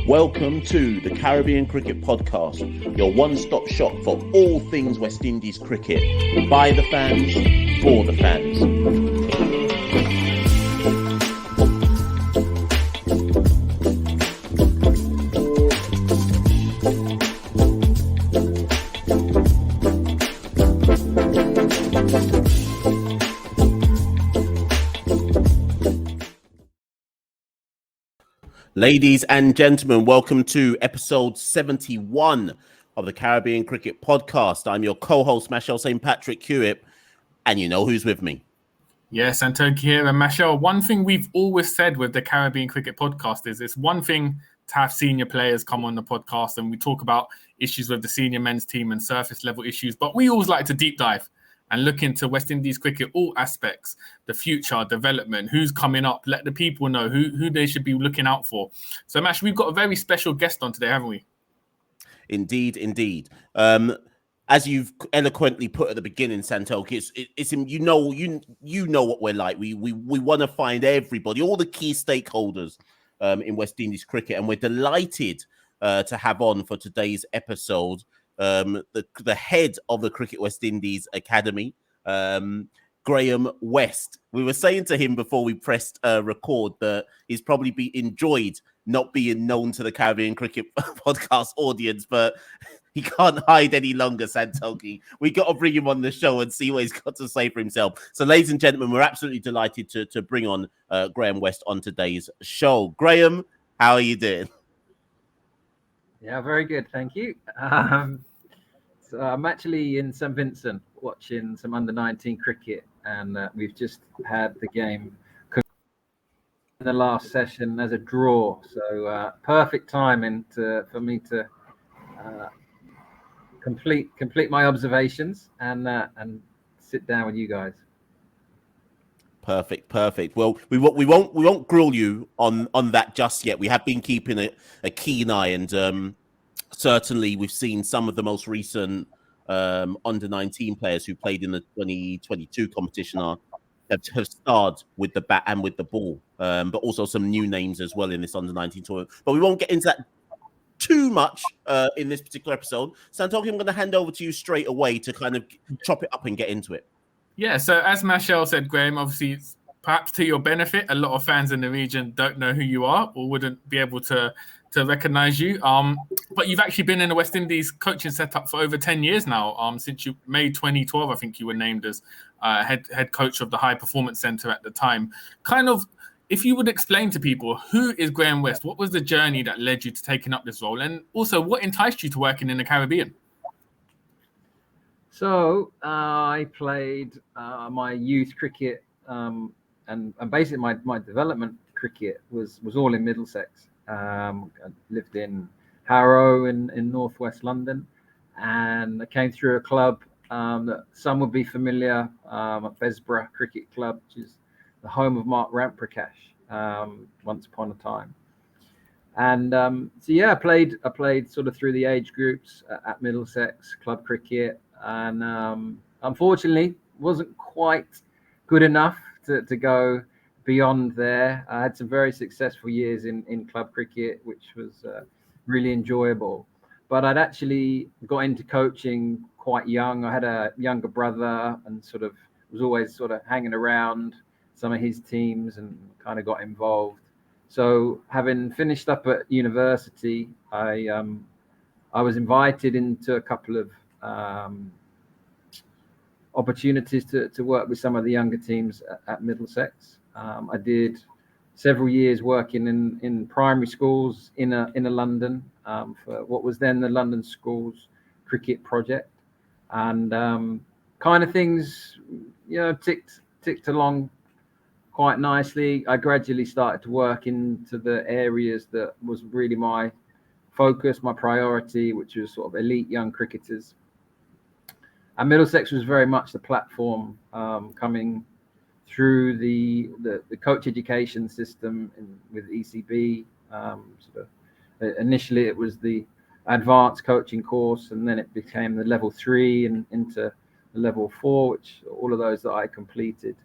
Welcome to the Caribbean Cricket Podcast, your one-stop shop for all things West Indies cricket. By the fans, for the fans. Ladies and gentlemen, welcome to episode 71 of the Caribbean Cricket Podcast. I'm your co-host, Mashal St. Patrick Hewitt, and you know who's with me. Yes, Antonio here. And Mashal, one thing we've always said with the Caribbean Cricket Podcast is it's one thing to have senior players come on the podcast and we talk about issues with the senior men's team and surface level issues, but we always like to deep dive and look into West Indies cricket, all aspects, the future, development, who's coming up, let the people know who they should be looking out for. So, Mash, we've got a very special guest on today, haven't we? Indeed. As you've eloquently put at the beginning, Santok, it's you know what we're like. We want to find everybody, all the key stakeholders in West Indies cricket, and we're delighted to have on for today's episode the head of the Cricket West Indies Academy, Graeme West. We were saying to him before we pressed record that he's probably enjoyed not being known to the Caribbean Cricket Podcast audience, but he can't hide any longer, Santoki. We got to bring him on the show and see what he's got to say for himself. So, ladies and gentlemen, we're absolutely delighted to bring on Graeme West on today's show. Graeme, how are you doing? Yeah, very good, thank you. So I'm actually in St Vincent watching some under-19 cricket, and we've just had the game in the last session as a draw. So perfect timing for me to complete my observations and sit down with you guys. Perfect. Well, we won't grill you on that just yet. We have been keeping a keen eye, and certainly we've seen some of the most recent under 19 players who played in the 2022 competition have starred with the bat and with the ball, but also some new names as well in this under 19 tournament. But we won't get into that too much in this particular episode. Santoki, I'm going to hand over to you straight away to kind of chop it up and get into it. Yeah, so as Mashal said, Graeme, obviously, perhaps to your benefit, a lot of fans in the region don't know who you are or wouldn't be able to recognize you. But you've actually been in the West Indies coaching setup for over 10 years now. Since May 2012, I think you were named as head coach of the High Performance Centre at the time. Kind of, if you would explain to people, who is Graeme West? What was the journey that led you to taking up this role? And also, what enticed you to working in the Caribbean? So I played my youth cricket and basically my development cricket was all in Middlesex. I lived in Harrow in northwest London, and I came through a club that some would be familiar, Besborough Cricket Club, which is the home of Mark Ramprakash once upon a time. And so yeah, I played sort of through the age groups at Middlesex club cricket, and unfortunately wasn't quite good enough to go beyond there. I had some very successful years in club cricket, which was really enjoyable. But I'd actually got into coaching quite young. I had a younger brother and sort of was always sort of hanging around some of his teams and kind of got involved. So having finished up at university, I was invited into a couple of opportunities to work with some of the younger teams at Middlesex. I did several years working in primary schools in London for what was then the London Schools Cricket Project, and kind of things ticked along quite nicely. I gradually started to work into the areas that was really my focus, my priority, which was sort of elite young cricketers. And Middlesex was very much the platform coming through the coach education system with ECB. Initially it was the advanced coaching course, and then it became the level 3 and into the level 4, which all of those that I completed.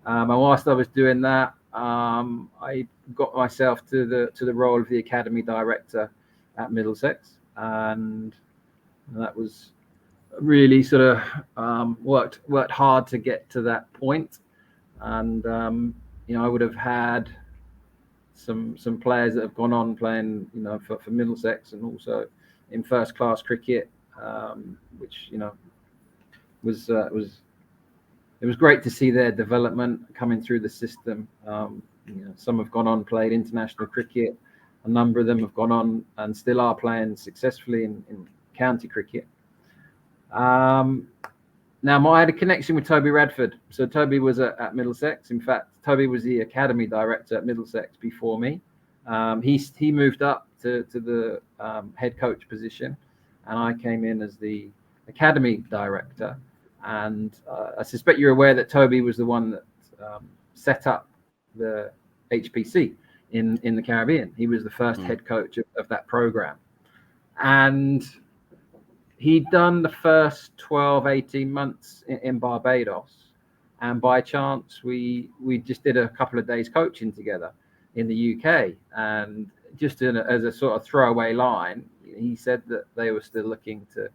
And whilst I was doing that, I got myself to the role of the academy director at Middlesex, and that was really sort of worked hard to get to that point. And I would have had some players that have gone on playing, for Middlesex and also in first class cricket, which was it was great to see their development coming through the system. Some have gone on, played international cricket. A number of them have gone on and still are playing successfully in county cricket. Now, I had a connection with Toby Radford. So Toby was at Middlesex. In fact, Toby was the academy director at Middlesex before me. He moved up to the head coach position, and I came in as the academy director. And I suspect you're aware that Toby was the one that set up the HPC in the Caribbean. He was the first head coach of that program. And he'd done the first 12, 18 months in Barbados. And by chance, we just did a couple of days coaching together in the UK. And just as a sort of throwaway line, he said that they were still looking to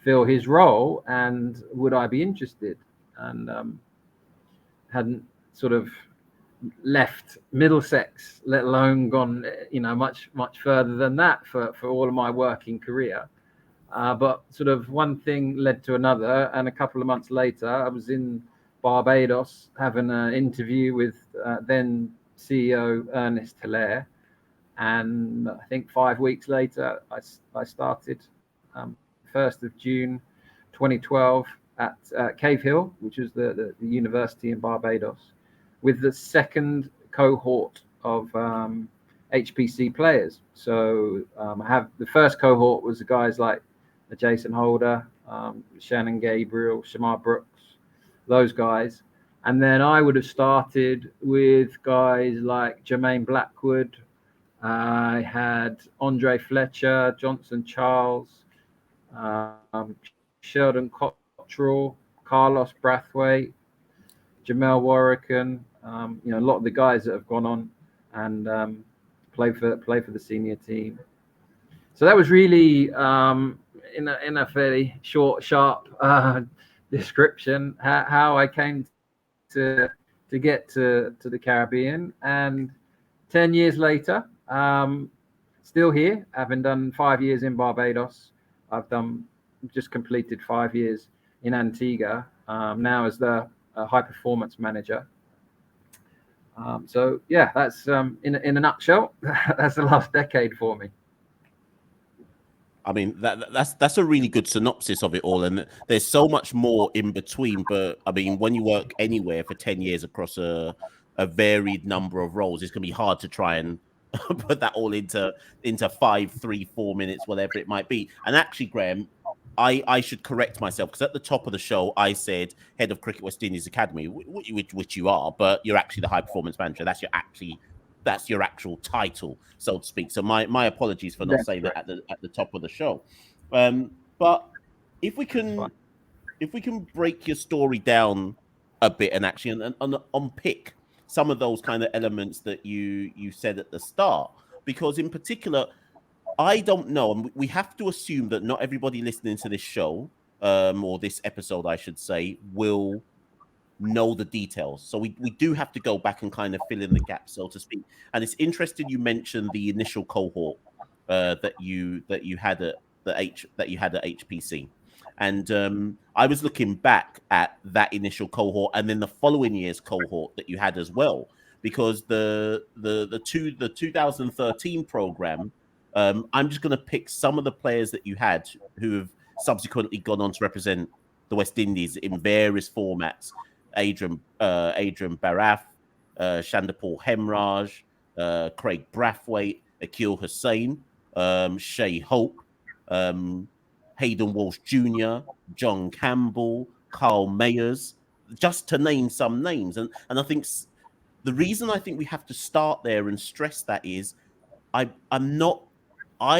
fill his role, and would I be interested? And hadn't sort of left Middlesex, let alone gone, much further than that for all of my working career. But sort of one thing led to another, and a couple of months later, I was in Barbados having an interview with then CEO Ernest Hilaire, and I think 5 weeks later, I started 1st of June 2012 at Cave Hill, which is the university in Barbados, with the second cohort of HPC players. So I have the first cohort was the guys like Jason Holder, Shannon Gabriel, Shamar Brooks, those guys. And then I would have started with guys like Jermaine Blackwood. I had Andre Fletcher, Johnson Charles, Sheldon Cottrell, Carlos Brathwaite, Jamel Warrican, a lot of the guys that have gone on and play for the senior team. So that was really in a fairly short, sharp description how I came to get to the Caribbean. And 10 years later, still here, having done 5 years in Barbados. I've just completed 5 years in Antigua, now as the high performance manager. So yeah, that's in a nutshell, that's the last decade for me. I mean, that's a really good synopsis of it all, and there's so much more in between. But I mean, when you work anywhere for 10 years across a varied number of roles, it's gonna be hard to try and put that all into 5, 3, 4 minutes, whatever it might be. And actually, Graeme, I should correct myself, because at the top of the show I said head of Cricket West Indies Academy, which you are, but you're actually the high performance manager. That's your actual title, so to speak. So my apologies for not saying that at the top of the show. But if we can break your story down a bit and actually unpick some of those kind of elements that you said at the start, because in particular, I don't know, and we have to assume that not everybody listening to this show, or this episode, I should say, will know the details. So we do have to go back and kind of fill in the gaps, so to speak. And it's interesting you mentioned the initial cohort that you had at HPC. And I was looking back at that initial cohort and then the following year's cohort that you had as well, because the 2013 program, I'm just going to pick some of the players that you had who have subsequently gone on to represent the West Indies in various formats. Adrian Baraf, Shandapur Hemraj, Craig Brathwaite, Akil Hussain, Shea Hope, Hayden Walsh Jr., John Campbell, Carl Mayers, just to name some names. And I think the reason I think we have to start there and stress that is I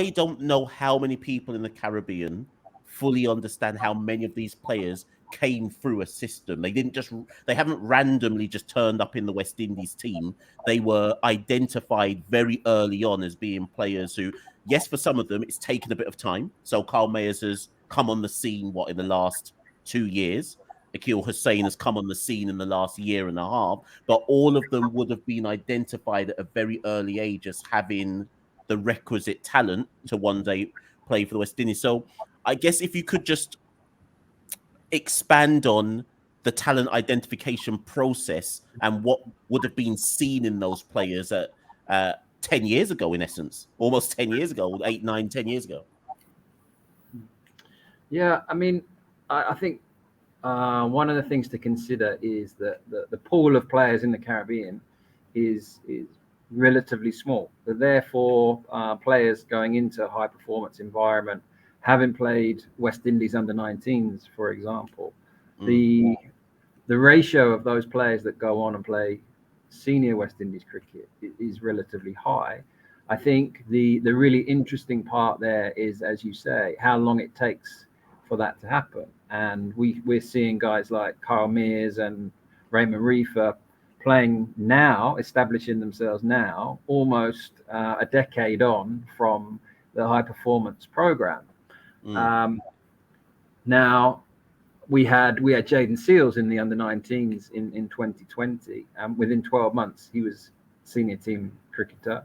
don't know how many people in the Caribbean fully understand how many of these players came through a system. They haven't randomly just turned up in the West Indies team. They were identified very early on as being players who, yes, for some of them, it's taken a bit of time. So Carl Mayers has come on the scene, in the last 2 years. Akil Hussain has come on the scene in the last year and a half, but all of them would have been identified at a very early age as having the requisite talent to one day play for the West Indies. So I guess if you could just expand on the talent identification process and what would have been seen in those players at 10 years ago, in essence, almost 10 years ago, 8, 9, 10 years ago. Yeah, I mean, I think one of the things to consider is that the pool of players in the Caribbean is relatively small. So therefore, players going into a high performance environment, having played West Indies under-19s, for example, the ratio of those players that go on and play senior West Indies cricket is relatively high. I think the really interesting part there is, as you say, how long it takes for that to happen. And we're seeing guys like Carl Mears and Raymond Reefer playing now, establishing themselves now, almost a decade on from the high performance program. Now we had Jaden Seals in the under-19s in 2020, and within 12 months he was senior team cricketer.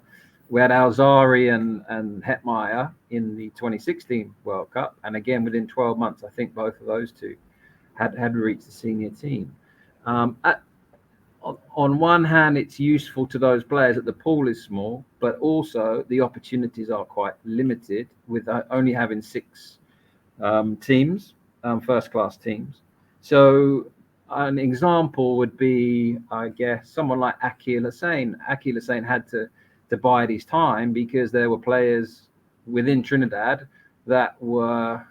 We had Alzari and Hetmeyer in the 2016 World Cup, and again within 12 months, I think both of those two had reached the senior team. On one hand, it's useful to those players that the pool is small, but also the opportunities are quite limited with only having 6 teams, first-class teams. So an example would be, I guess, someone like Akil Hussain. Akil Hussain had to bide his time because there were players within Trinidad that were,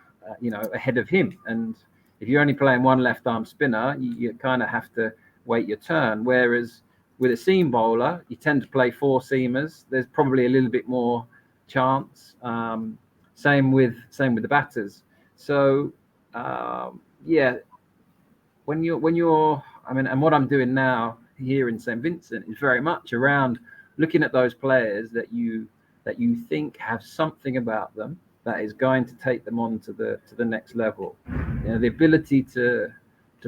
ahead of him. And if you're only playing one left-arm spinner, you kind of have to wait your turn. Whereas with a seam bowler, you tend to play 4 seamers. There's probably a little bit more chance. Same with the batters. So when you're, and what I'm doing now here in St. Vincent is very much around looking at those players that you think have something about them that is going to take them on to the next level. The ability to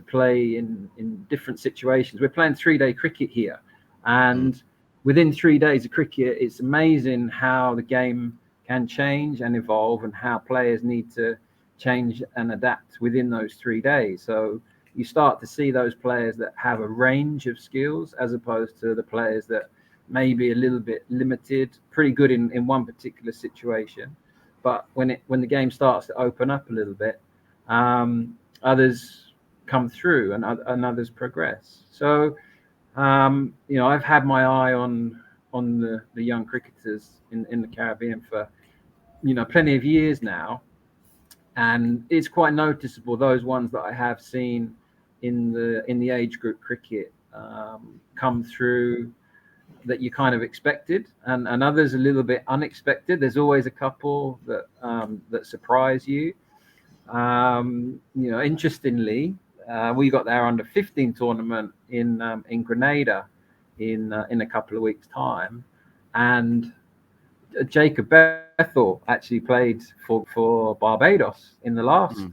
play in different situations. We're playing 3-day cricket here, and within 3 days of cricket, it's amazing how the game can change and evolve, and how players need to change and adapt within those 3 days. So you start to see those players that have a range of skills, as opposed to the players that may be a little bit limited, pretty good in one particular situation, but when the game starts to open up a little bit, others come through and others progress. So I've had my eye on the young cricketers in the Caribbean for plenty of years now, and it's quite noticeable, those ones that I have seen in the age group cricket come through that you kind of expected, and others a little bit unexpected. There's always a couple that surprise you. Interestingly, we got their under 15 tournament in Grenada in a couple of weeks' time, and Jacob Bethel actually played for Barbados in the last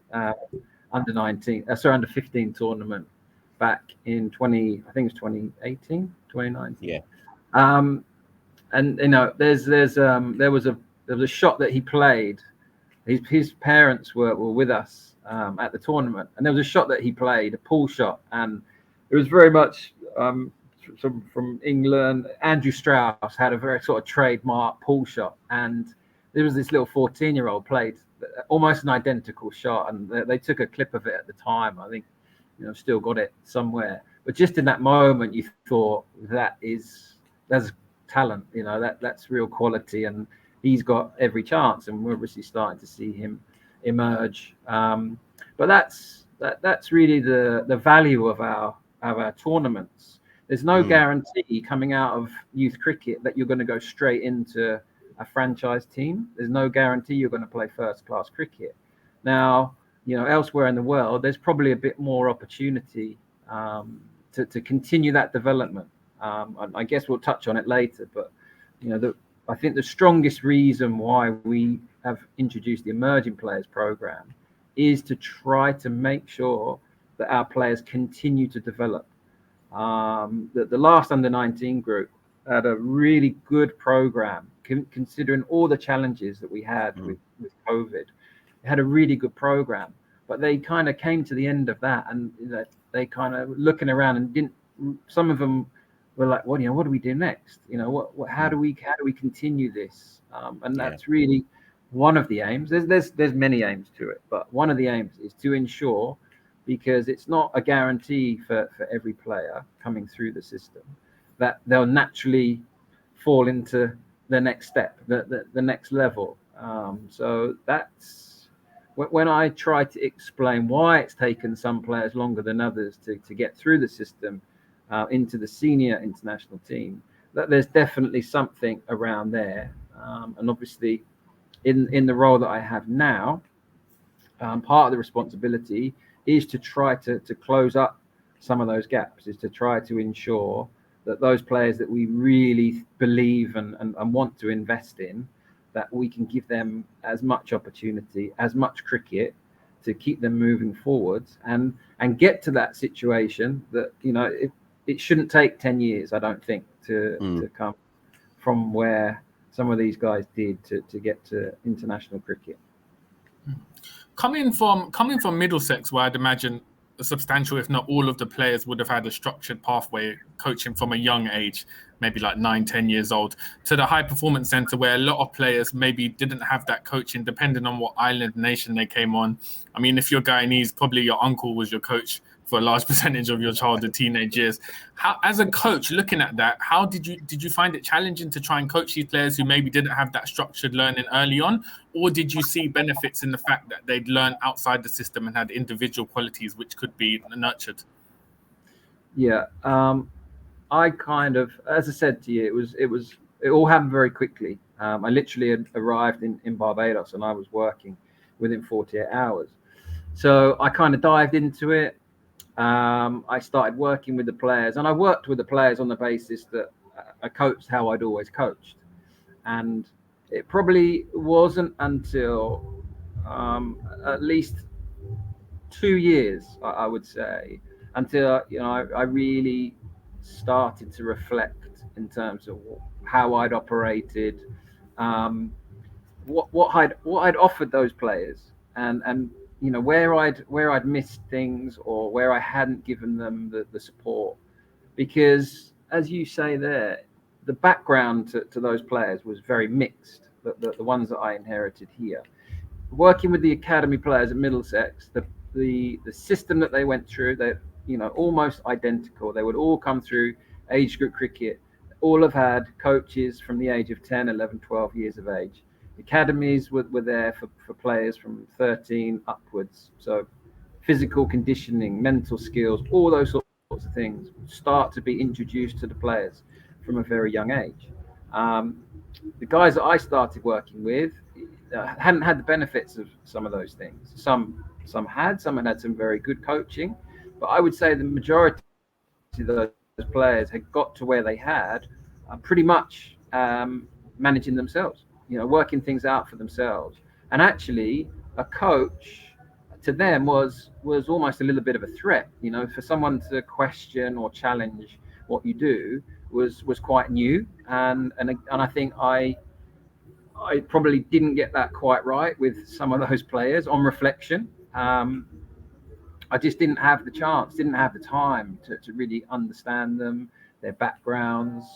under 15 tournament back in 2018, 2019. Yeah. And there was a shot that he played. His parents were with us at the tournament, and there was a shot that he played, a pull shot, and it was very much from England. Andrew Strauss had a very sort of trademark pull shot, and there was this little 14-year-old played almost an identical shot, and they took a clip of it at the time. I think still got it somewhere, but just in that moment you thought that's talent, that's real quality, and he's got every chance, and we're obviously starting to see him emerge. But that's really the value of our tournaments. There's no guarantee coming out of youth cricket that you're going to go straight into a franchise team. There's no guarantee you're going to play first class cricket. Now, elsewhere in the world, there's probably a bit more opportunity to continue that development. And I guess we'll touch on it later, but I think the strongest reason why we have introduced the Emerging Players program is to try to make sure that our players continue to develop. The last under-19 group had a really good program, considering all the challenges that we had with COVID. It had a really good program, but they kind of came to the end of that, and they kind of looking around and didn't. Some of them were like, what do we do next? How do we continue this? And that's really one of the aims. There's many aims to it, but one of the aims is to ensure, because it's not a guarantee for every player coming through the system, that they'll naturally fall into the next step, the next level. So that's when I try to explain why it's taken some players longer than others to get through the system into the senior international team, that there's definitely something around there. And obviously in the role that I have now, part of the responsibility is to try to close up some of those gaps, is to try to ensure that those players that we really believe and want to invest in, that we can give them as much opportunity, as much cricket to keep them moving forwards and get to that situation that, it shouldn't take 10 years, I don't think, to come from where some of these guys did to get to international cricket. Coming from Middlesex, where I'd imagine a substantial, if not all of the players would have had a structured pathway coaching from a young age, maybe like 9-10 years old, to the High Performance Centre, where a lot of players maybe didn't have that coaching, depending on what island nation they came on. I mean, if you're Guyanese, probably your uncle was your coach for a large percentage of your childhood, teenage years. How, as a coach, looking at that, how did you find it challenging to try and coach these players who maybe didn't have that structured learning early on, or did you see benefits in the fact that they'd learned outside the system and had individual qualities which could be nurtured? Yeah, I kind of, as I said to you, it all happened very quickly. I literally had arrived in Barbados and I was working within 48 hours. So I kind of dived into it. I started working with the players, and I worked with the players on the basis that I coached how I'd always coached. And it probably wasn't until at least 2 years, I would say, until I really started to reflect in terms of how I'd operated, what I'd offered those players, and where I'd missed things or where I hadn't given them the support. Because as you say there, the background to those players was very mixed, the ones that I inherited here. Working with the academy players at Middlesex, the system that they went through, they're almost identical. They would all come through age group cricket, all have had coaches from the age of 10, 11, 12 years of age. Academies were there for players from 13 upwards. So physical conditioning, mental skills, all those sorts of things start to be introduced to the players from a very young age. The guys that I started working with hadn't had the benefits of some of those things. Some had some very good coaching, but I would say the majority of those players had got to where they had pretty much managing themselves, working things out for themselves. And actually, a coach to them was almost a little bit of a threat. For someone to question or challenge what you do was quite new. And I think I probably didn't get that quite right with some of those players on reflection. I just didn't have the chance, didn't have the time to really understand them, their backgrounds,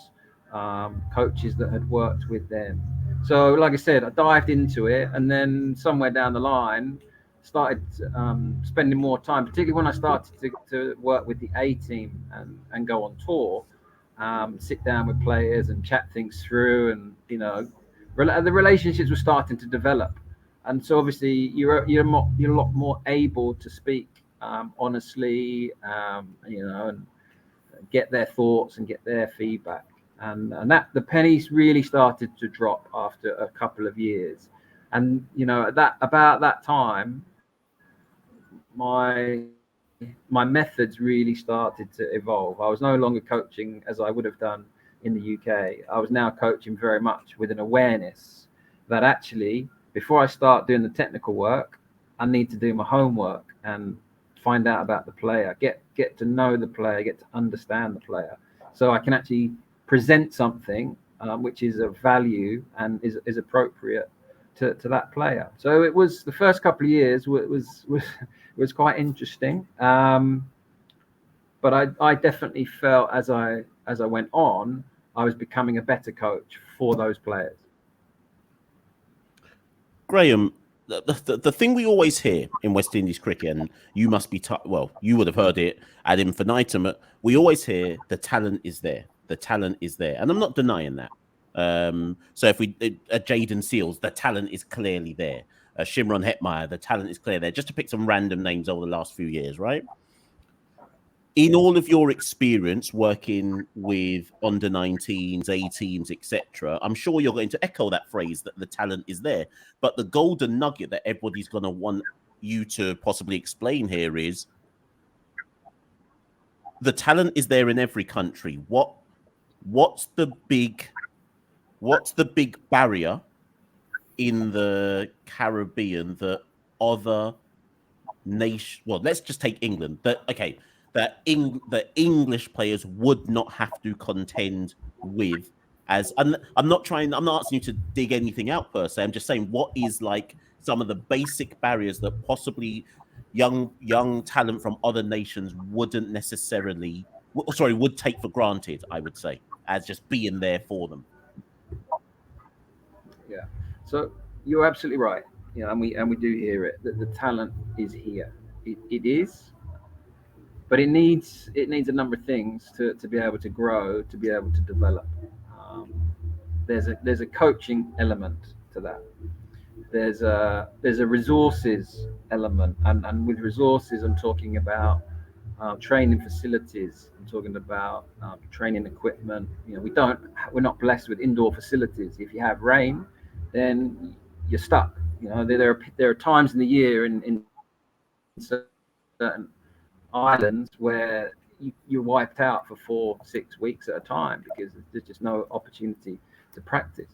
coaches that had worked with them. So, like I said, I dived into it, and then somewhere down the line, started spending more time, particularly when I started to work with the A team and go on tour, sit down with players and chat things through, and the relationships were starting to develop. And so obviously you're a lot more able to speak honestly, and get their thoughts and get their feedback. And that the pennies really started to drop after a couple of years. And about that time, my methods really started to evolve. I was no longer coaching as I would have done in the UK. I was now coaching very much with an awareness that actually, before I start doing the technical work, I need to do my homework and find out about the player, get to know the player, get to understand the player, so I can actually present something which is of value and is appropriate to that player. So it was, the first couple of years was quite interesting, but I definitely felt as I went on, I was becoming a better coach for those players. Graeme, the thing we always hear in West Indies cricket, and you must be well, you would have heard it ad infinitum. We always hear the talent is there, the talent is there, and I'm not denying that. So if we Jaden Seals, the talent is clearly there. Shimron Hetmeyer, the talent is clear there. Just to pick some random names over the last few years, right? In all of your experience working with under 19s, 18s, etc., I'm sure you're going to echo that phrase that the talent is there. But the golden nugget that everybody's going to want you to possibly explain here is the talent is there in every country. What's the big barrier in the Caribbean that other nation? Well, let's just take England. That English players would not have to contend with. As I'm not asking you to dig anything out per se. I'm just saying, what is like some of the basic barriers that possibly young talent from other nations wouldn't necessarily, would take for granted, I would say, as just being there for them. Yeah, so you're absolutely right. You know, and we do hear it, that the talent is here. It is, but it needs a number of things to be able to grow, to be able to develop. There's a coaching element to that. There's a resources element, and with resources, I'm talking about training facilities. I'm talking about training equipment. You know, we're not blessed with indoor facilities. If you have rain, then you're stuck. You know, there are times in the year in certain islands where you're wiped out for 4-6 weeks at a time because there's just no opportunity to practice.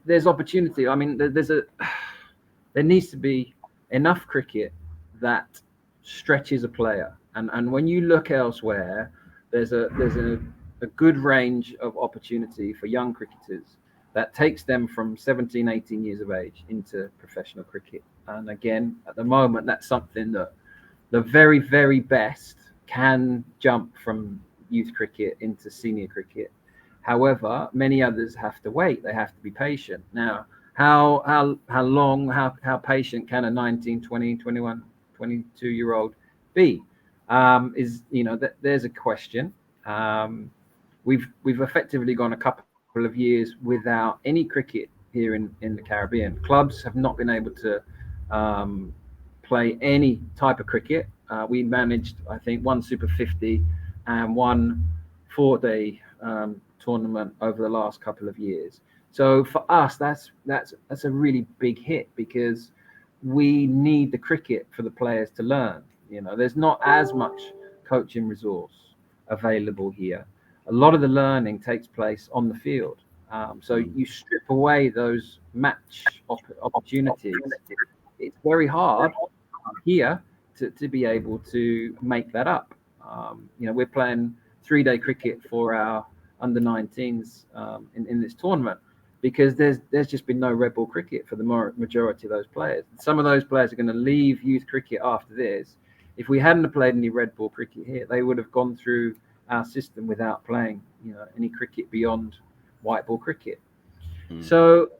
There's opportunity. I mean, there needs to be enough cricket that stretches a player, and when you look elsewhere, there's a good range of opportunity for young cricketers that takes them from 17-18 years of age into professional cricket. And again, at the moment, that's something that the very, very best can jump from youth cricket into senior cricket. However, many others have to wait. They have to be patient. Now, how patient can a 19, 20, 21, 22-year-old be? There's a question. We've effectively gone a couple of years without any cricket here in the Caribbean. Clubs have not been able to play any type of cricket. We managed, I think, one Super 50 and one 4-day tournament over the last couple of years. So for us, that's a really big hit, because we need the cricket for the players to learn. You know, there's not as much coaching resource available here. A lot of the learning takes place on the field. So you strip away those match opportunities. It's very hard here to be able to make that up. We're playing 3-day cricket for our under 19s in this tournament, because there's just been no red ball cricket for the majority of those players. Some of those players are going to leave youth cricket after this. If we hadn't played any red ball cricket here, they would have gone through our system without playing any cricket beyond white ball cricket. So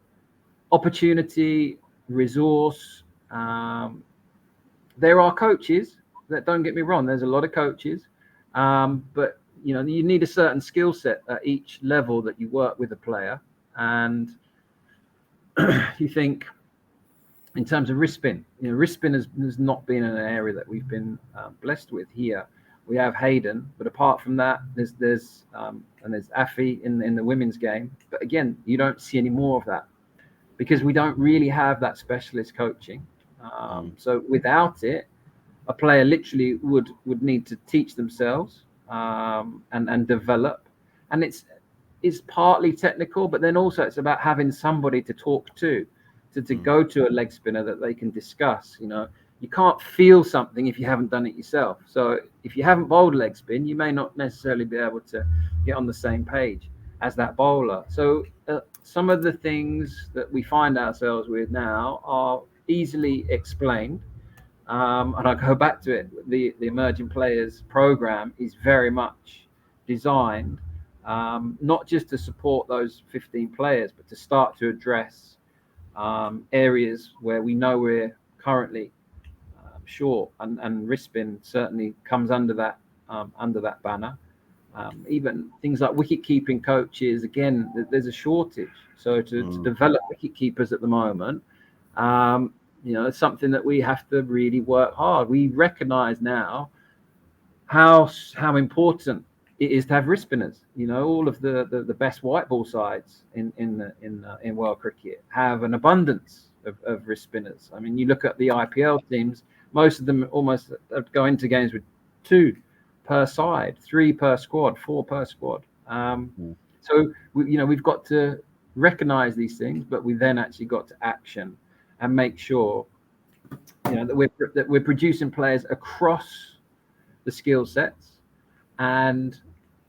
opportunity, resource, there are coaches that, don't get me wrong, there's a lot of coaches, but you need a certain skill set at each level that you work with a player. And you think in terms of wrist spin, wrist spin has not been an area that we've been blessed with here. We have Hayden, but apart from that, there's Afi in the women's game. But again, you don't see any more of that, because we don't really have that specialist coaching. So without it, a player literally would need to teach themselves and develop. And it's partly technical, but then also it's about having somebody to talk to go to a leg spinner that they can discuss. You can't feel something if you haven't done it yourself. So if you haven't bowled a leg spin, you may not necessarily be able to get on the same page as that bowler. So some of the things that we find ourselves with now are easily explained. And I go back to it. The Emerging Players program is very much designed not just to support those 15 players, but to start to address areas where we know we're currently short, and wrist spin certainly comes under that banner. Even things like wicket keeping coaches, again, there's a shortage. So to develop wicket keepers at the moment, it's something that we have to really work hard. We recognise now how important it is to have wrist spinners. All of the best white ball sides in world cricket have an abundance of wrist spinners. I mean, you look at the IPL teams; most of them almost go into games with 2 per side, 3 per squad, 4 per squad. So we've got to recognise these things, but we then actually got to action and make sure that we're producing players across the skill sets, and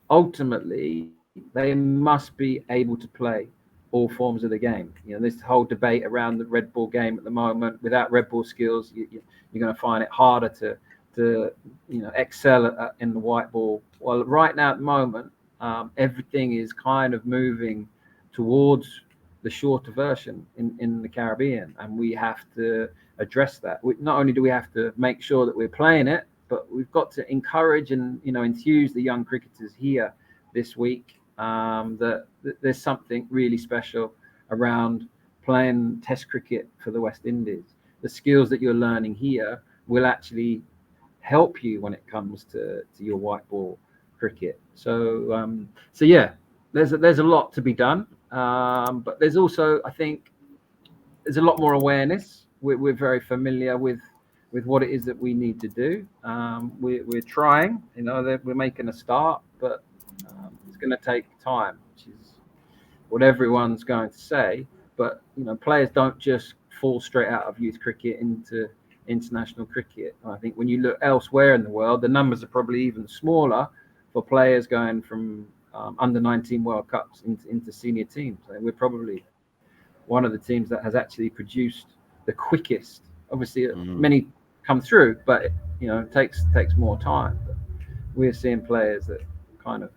ultimately they must be able to play all forms of the game. This whole debate around the red ball game at the moment. Without red ball skills, you're going to find it harder to excel in the white ball. Well, right now at the moment, everything is kind of moving towards the shorter version in the Caribbean, and we have to address that. Not only do we have to make sure that we're playing it, but we've got to encourage and enthuse the young cricketers here this week that there's something really special around playing Test cricket for the West Indies. The skills that you're learning here will actually help you when it comes to your white ball cricket. So yeah, there's a lot to be done, but there's also, I think, there's a lot more awareness. We're very familiar with what it is that we need to do. We're trying, we're making a start, but it's going to take time, which is what everyone's going to say. But players don't just fall straight out of youth cricket into international cricket. I think when you look elsewhere in the world, the numbers are probably even smaller for players going from under 19 World Cups into senior teams. We're probably one of the teams that has actually produced the quickest. Obviously, many come through, but it takes more time. But we're seeing players that kind of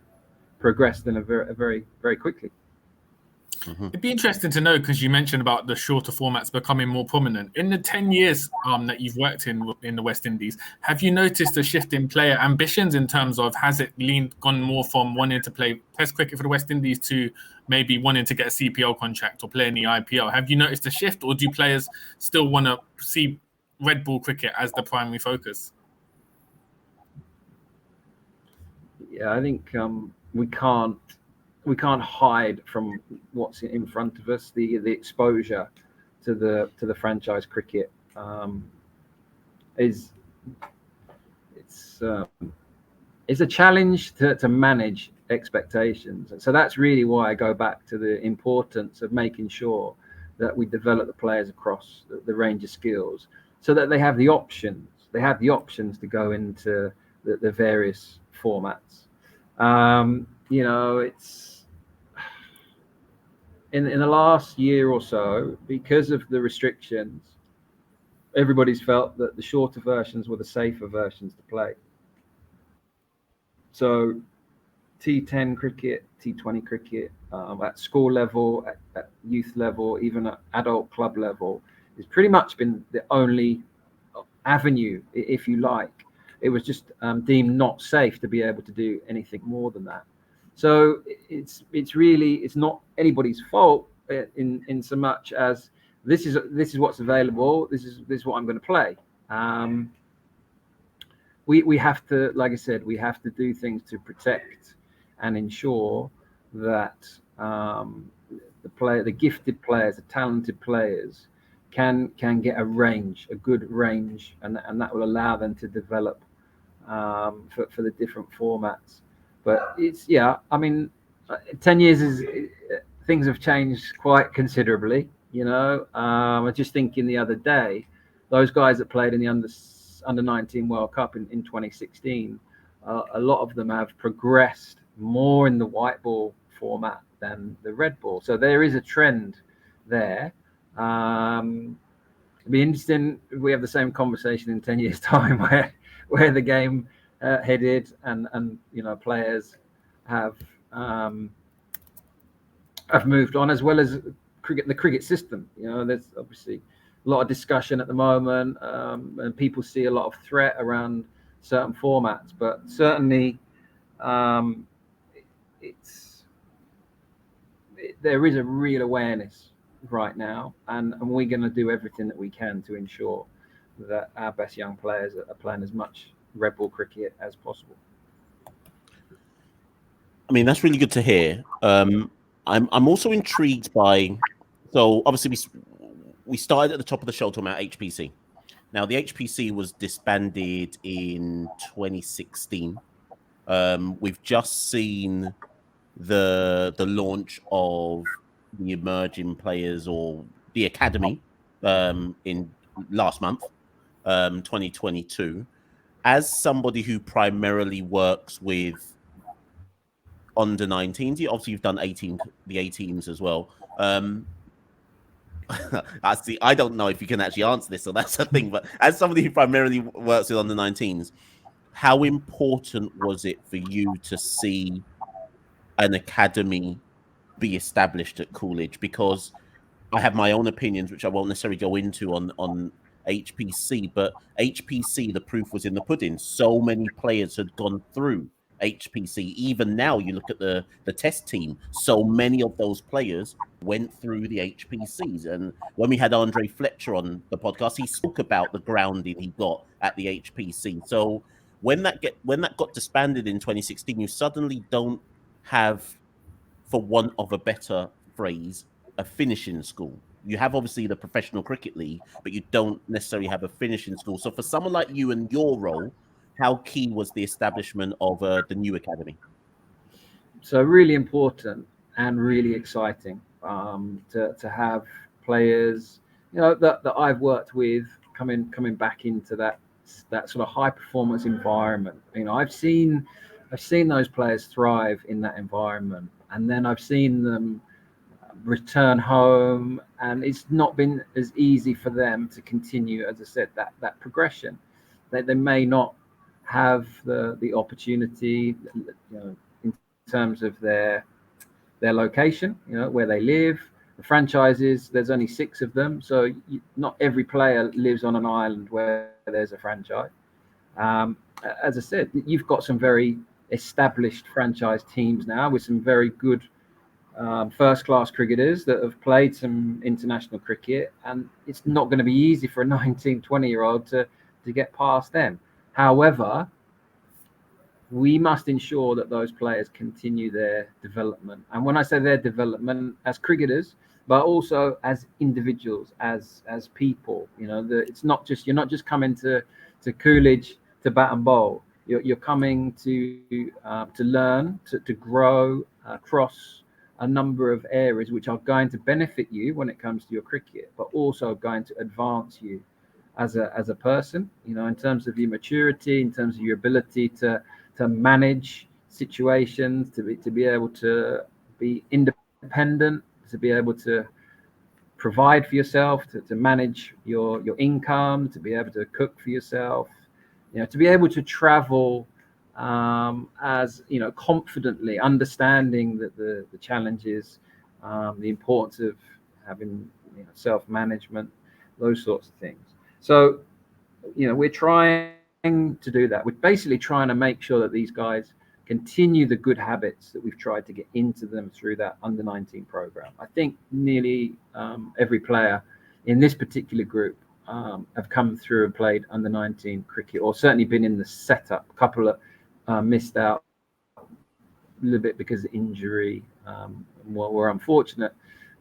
progressed in a very, very quickly. It'd be interesting to know, because you mentioned about the shorter formats becoming more prominent. In the 10 years that you've worked in the West Indies, have you noticed a shift in player ambitions in terms of, has it gone more from wanting to play Test cricket for the West Indies to maybe wanting to get a CPL contract or play in the IPL? Have you noticed a shift, or do players still want to see red ball cricket as the primary focus? Yeah, I think we can't hide from what's in front of us. The exposure to the franchise cricket is a challenge to manage expectations. So that's really why I go back to the importance of making sure that we develop the players across the range of skills, so that they have the options. They have the options to go into the various formats. It's in the last year or so, because of the restrictions, everybody's felt that the shorter versions were the safer versions to play. So T10 cricket, T20 cricket, at school level, at youth level, even at adult club level, has pretty much been the only avenue, if you like. It was just deemed not safe to be able to do anything more than that. So it's not anybody's fault in so much as this is what's available. This is what I'm going to play. We have to, like I said, we have to do things to protect and ensure that the gifted players, the talented players, can get a good range, and that will allow them to develop for the different formats. But it's, I mean, 10 years things have changed quite considerably. I was just thinking the other day, those guys that played in the under 19 World Cup in 2016, a lot of them have progressed more in the white ball format than the red ball. So there is a trend there. It'd be interesting if we have the same conversation in 10 years' time, where the game headed, and players have moved on, as well as the cricket system. There's obviously a lot of discussion at the moment, and people see a lot of threat around certain formats, but certainly there is a real awareness right now, and we're going to do everything that we can to ensure that our best young players are playing as much red ball cricket as possible. I mean, that's really good to hear. I'm also intrigued by, so obviously we started at the top of the show talking about HPC. Now, the HPC was disbanded in 2016. We've just seen the launch of the Emerging Players, or the Academy, in last month, 2022. As somebody who primarily works with under 19s, obviously you've done the 18s as well. I don't know if you can actually answer this, so that's the thing. But as somebody who primarily works with under 19s, how important was it for you to see an academy be established at Coolidge? Because I have my own opinions, which I won't necessarily go into on HPC, but HPC, the proof was in the pudding. So many players had gone through HPC. Even now, you look at the test team, so many of those players went through the HPCs. And when we had Andre Fletcher on the podcast, he spoke about the grounding he got at the HPC. So when that got disbanded in 2016, you suddenly don't have, for want of a better phrase, a finishing school. You have obviously the Professional Cricket League, but you don't necessarily have a finishing school. So for someone like you and your role, how key was the establishment of the new academy? So really important and really exciting to have players, that I've worked with coming back into that sort of high performance environment. I've seen those players thrive in that environment, and then I've seen them return home, and it's not been as easy for them to continue, as I said, that progression. They may not have the opportunity, in terms of their location, where they live. The franchises, there's only 6 of them, so not every player lives on an island where there's a franchise. As I said, you've got some very established franchise teams now with some very good first-class cricketers that have played some international cricket, and it's not going to be easy for a 19, 20-year-old to get past them. However, we must ensure that those players continue their development. And when I say their development as cricketers, but also as individuals, as people, it's not just, you're not just coming to Coolidge to bat and bowl. You're coming to learn, to grow across a number of areas which are going to benefit you when it comes to your cricket, but also going to advance you as a person, in terms of your maturity, in terms of your ability to manage situations, to be able to be independent, to be able to provide for yourself, to manage your income, to be able to cook for yourself, to be able to travel as confidently, understanding that the challenges, the importance of having self-management, those sorts of things. So we're trying to do that. We're basically trying to make sure that these guys continue the good habits that we've tried to get into them through that under 19 program. I think nearly every player in this particular group have come through and played under 19 cricket, or certainly been in the setup. A couple of missed out a little bit because of injury. We're unfortunate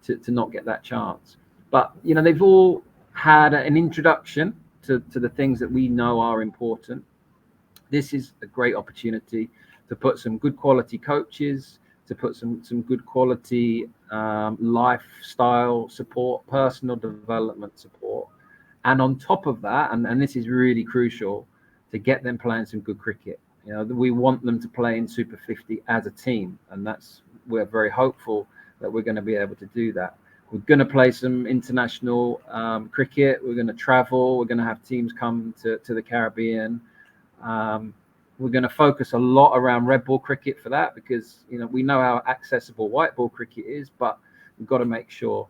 to not get that chance. But they've all had an introduction to the things that we know are important. This is a great opportunity to put some good quality coaches, to put some good quality lifestyle support, personal development support. And on top of that, and this is really crucial, to get them playing some good cricket. You know, we want them to play in Super 50 as a team, and we're very hopeful that we're going to be able to do that. We're going to play some international cricket. We're going to travel. We're going to have teams come to the Caribbean. We're going to focus a lot around red ball cricket for that, because we know how accessible white ball cricket is, but we've got to make sure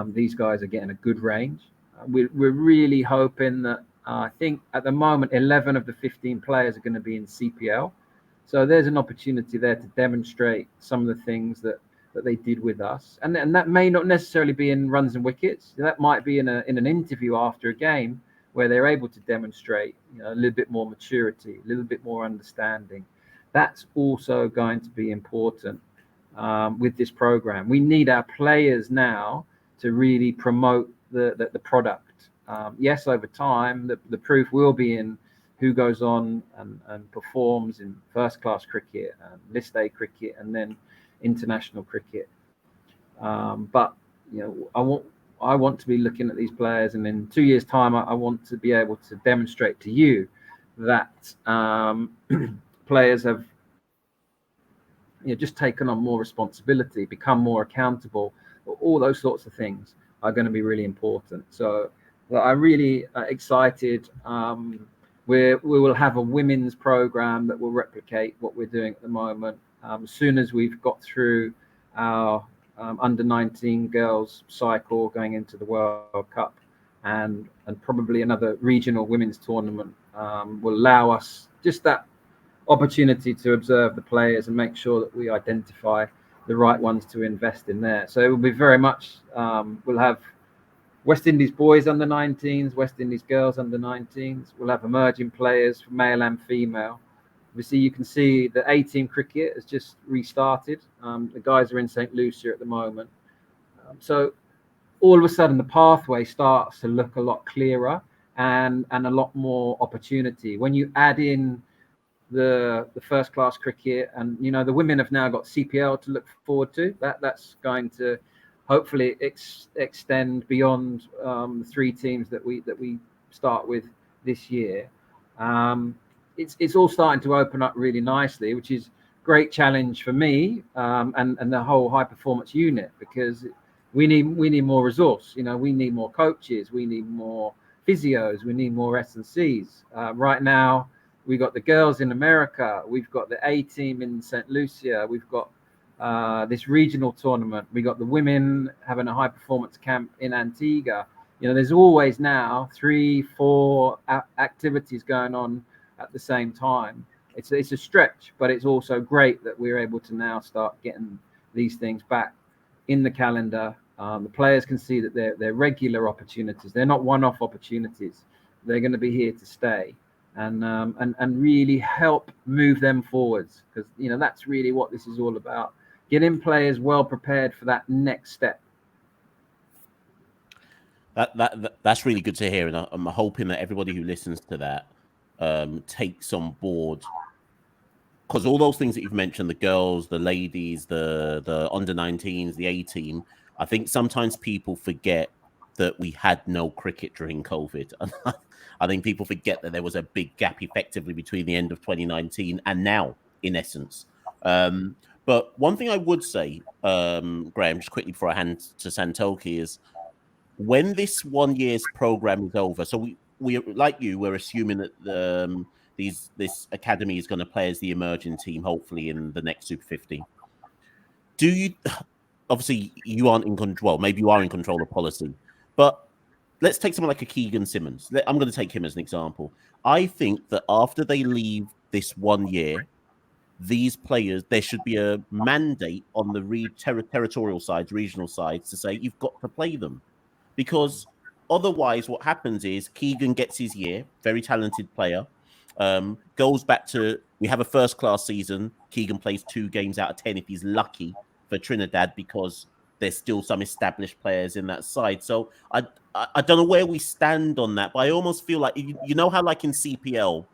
these guys are getting a good range. We're really hoping that I think at the moment 11 of the 15 players are going to be in CPL, so there's an opportunity there to demonstrate some of the things that they did with us, and that may not necessarily be in runs and wickets. That might be in an interview after a game, where they're able to demonstrate a little bit more maturity, a little bit more understanding. That's also going to be important with this program. We need our players now to really promote the product. Yes, over time, the proof will be in who goes on and performs in first class cricket and list A cricket and then international cricket. But I want to be looking at these players, and in 2 years' time, I want to be able to demonstrate to you that players have just taken on more responsibility, become more accountable. All those sorts of things are going to be really important. So I'm really excited. We will have a women's program that will replicate what we're doing at the moment. As soon as we've got through our under 19 girls cycle going into the World Cup, and probably another regional women's tournament will allow us just that opportunity to observe the players and make sure that we identify the right ones to invest in there. So it will be very much we'll have West Indies boys under 19s, West Indies girls under 19s. We'll have emerging players, male and female. Obviously, you can see the A-team cricket has just restarted. The guys are in St. Lucia at the moment. So all of a sudden, the pathway starts to look a lot clearer and a lot more opportunity. When you add in the first-class cricket, and the women have now got CPL to look forward to. That's going to hopefully extend beyond the 3 teams that we start with this year. It's all starting to open up really nicely, which is great challenge for me and the whole high performance unit, because we need more resource. We need more coaches, we need more physios, we need more S&Cs. Right now, we've got the girls in America, we've got the A team in St. Lucia, we've got this regional tournament, we got the women having a high performance camp in Antigua. There's always now 3-4 activities going on at the same time. It's a stretch, but it's also great that we're able to now start getting these things back in the calendar. The players can see that they're regular opportunities. They're not one-off opportunities. They're going to be here to stay, and really help move them forwards, because that's really what this is all about. Getting players well prepared for that next step. That's really good to hear, and I'm hoping that everybody who listens to that takes on board, because all those things that you've mentioned, the girls, the ladies, the under 19s, the A team, I think sometimes people forget that we had no cricket during COVID. I think people forget that there was a big gap effectively between the end of 2019 and now, in essence. But one thing I would say, Graeme, just quickly before I hand to Santoki, is when this 1 year's program is over, so we like you, we're assuming that this academy is going to play as the emerging team, hopefully in the next Super 50. Do you? Obviously, you aren't in control. Well, maybe you are in control of policy, but let's take someone like a Keegan Simmons. I'm going to take him as an example. I think that after they leave this 1 year, these players, there should be a mandate on the territorial sides, regional sides, to say you've got to play them. Because otherwise, what happens is Keegan gets his year, very talented player, goes back to, we have a first-class season. Keegan plays 2 games out of 10 if he's lucky for Trinidad, because there's still some established players in that side. So I don't know where we stand on that, but I almost feel like you know how like in CPL,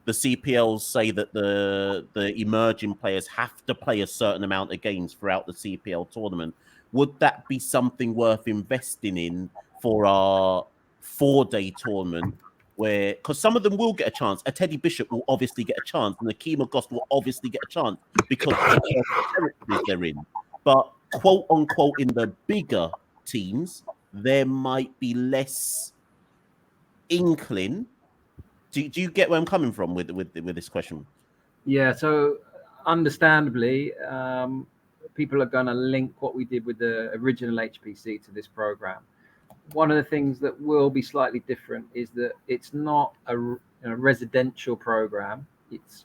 the CPLs say that the emerging players have to play a certain amount of games throughout the CPL tournament. Would that be something worth investing in for our 4-day tournament? Where, because some of them will get a chance. A Teddy Bishop will obviously get a chance, and Akeem August will obviously get a chance because of the territories they're in. But quote unquote, in the bigger teams, there might be less inkling. Do you get where I'm coming from with this question? Yeah, so understandably, people are going to link what we did with the original HPC to this program. One of the things that will be slightly different is that it's not a residential program.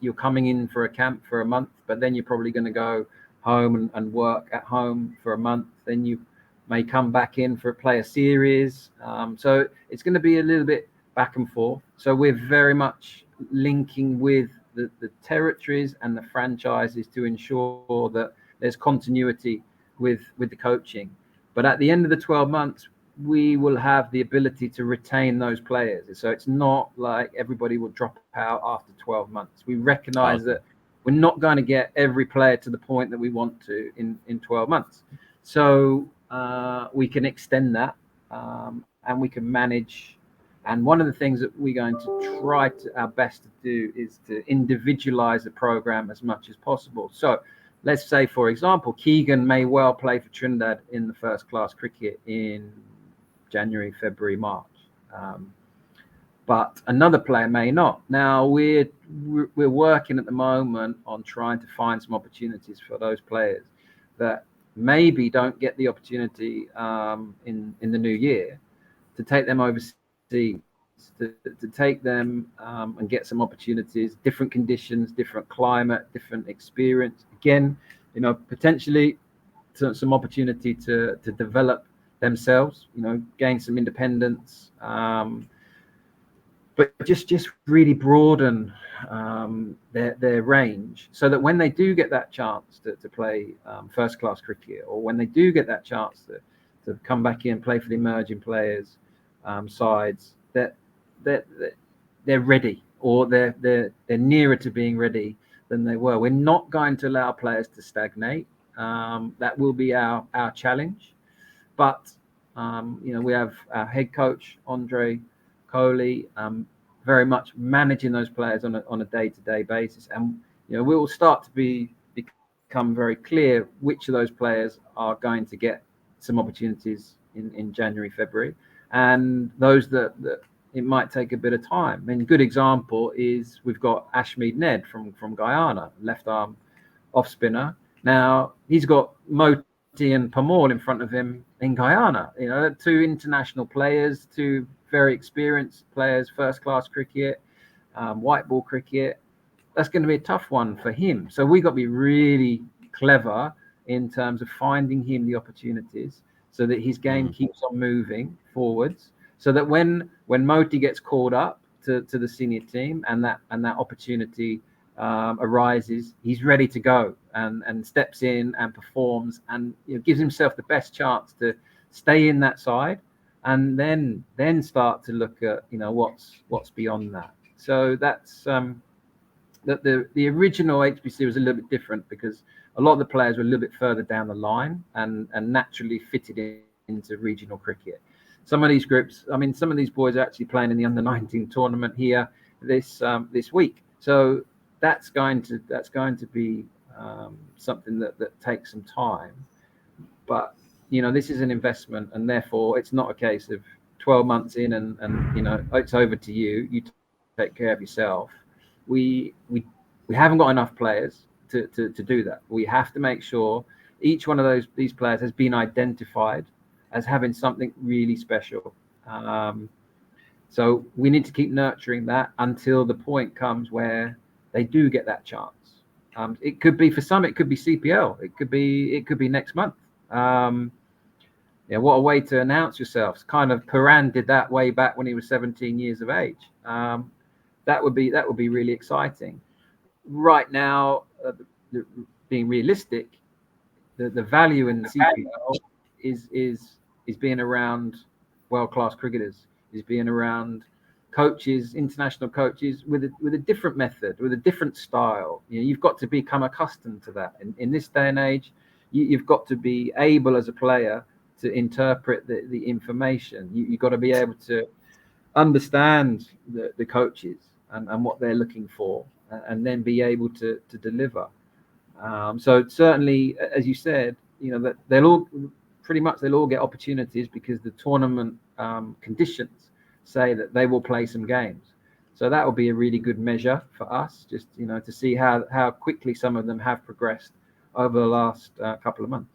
You're coming in for a camp for a month, but then you're probably going to go home and work at home for a month. Then you may come back in for play a series. So it's going to be a little bit back and forth. So we're very much linking with the territories and the franchises to ensure that there's continuity with the coaching. But at the end of the 12 months, we will have the ability to retain those players. So it's not like everybody will drop out after 12 months. We recognize that we're not going to get every player to the point that we want to in 12 months. So we can extend that and we can manage. And one of the things that we're going to try our best to do is to individualize the program as much as possible. So let's say, for example, Keegan may well play for Trinidad in the first class cricket in January, February, March. But another player may not. Now we're working at the moment on trying to find some opportunities for those players that maybe don't get the opportunity in the new year, to take them overseas, to take them and get some opportunities, different conditions, different climate, different experience. Again, potentially some opportunity to develop themselves, gain some independence, but just really broaden their range, so that when they do get that chance to play first class cricket, or when they do get that chance to come back in and play for the emerging players sides, that they're ready, or they're nearer to being ready than they were. We're not going to allow players to stagnate. That will be our challenge. But we have our head coach Andre Coley very much managing those players on a day-to-day basis, and we will start to become very clear which of those players are going to get some opportunities in January, February, and those that it might take a bit of time. I mean, a good example is we've got Ashmead Ned from Guyana, left arm off spinner. Now he's got Moti and Pamal in front of him in Guyana. Two international players, two very experienced players, first class cricket, white ball cricket. That's going to be a tough one for him. So we got to be really clever in terms of finding him the opportunities, so that his game keeps on moving forwards, so that when Moti gets called up to the senior team and that opportunity arises, he's ready to go and steps in and performs, and gives himself the best chance to stay in that side, and then start to look at what's beyond that. So that's the original HPC was a little bit different, because a lot of the players were a little bit further down the line and naturally fitted into regional cricket. Some of these groups, some of these boys are actually playing in the under-19 tournament here this week. So that's going to be something that takes some time. But this is an investment, and therefore it's not a case of 12 months in and it's over to you. You take care of yourself. We haven't got enough players to do that. We have to make sure each one of these players has been identified as having something really special. So we need to keep nurturing that until the point comes where they do get that chance. It could be, for some, it could be CPL. It could be next month. What a way to announce yourselves. Kind of Paran did that way back when he was 17 years of age. That would be really exciting. Right now, being realistic, the value in the CPL is being around world-class cricketers, is being around coaches, international coaches with a different method, with a different style. You've got to become accustomed to that. In this day and age, you've got to be able as a player to interpret the information. You've got to be able to understand the coaches and what they're looking for, and then be able to deliver. So certainly, as you said, that they'll all get opportunities because the tournament conditions say that they will play some games. So that will be a really good measure for us, just to see how quickly some of them have progressed over the last couple of months.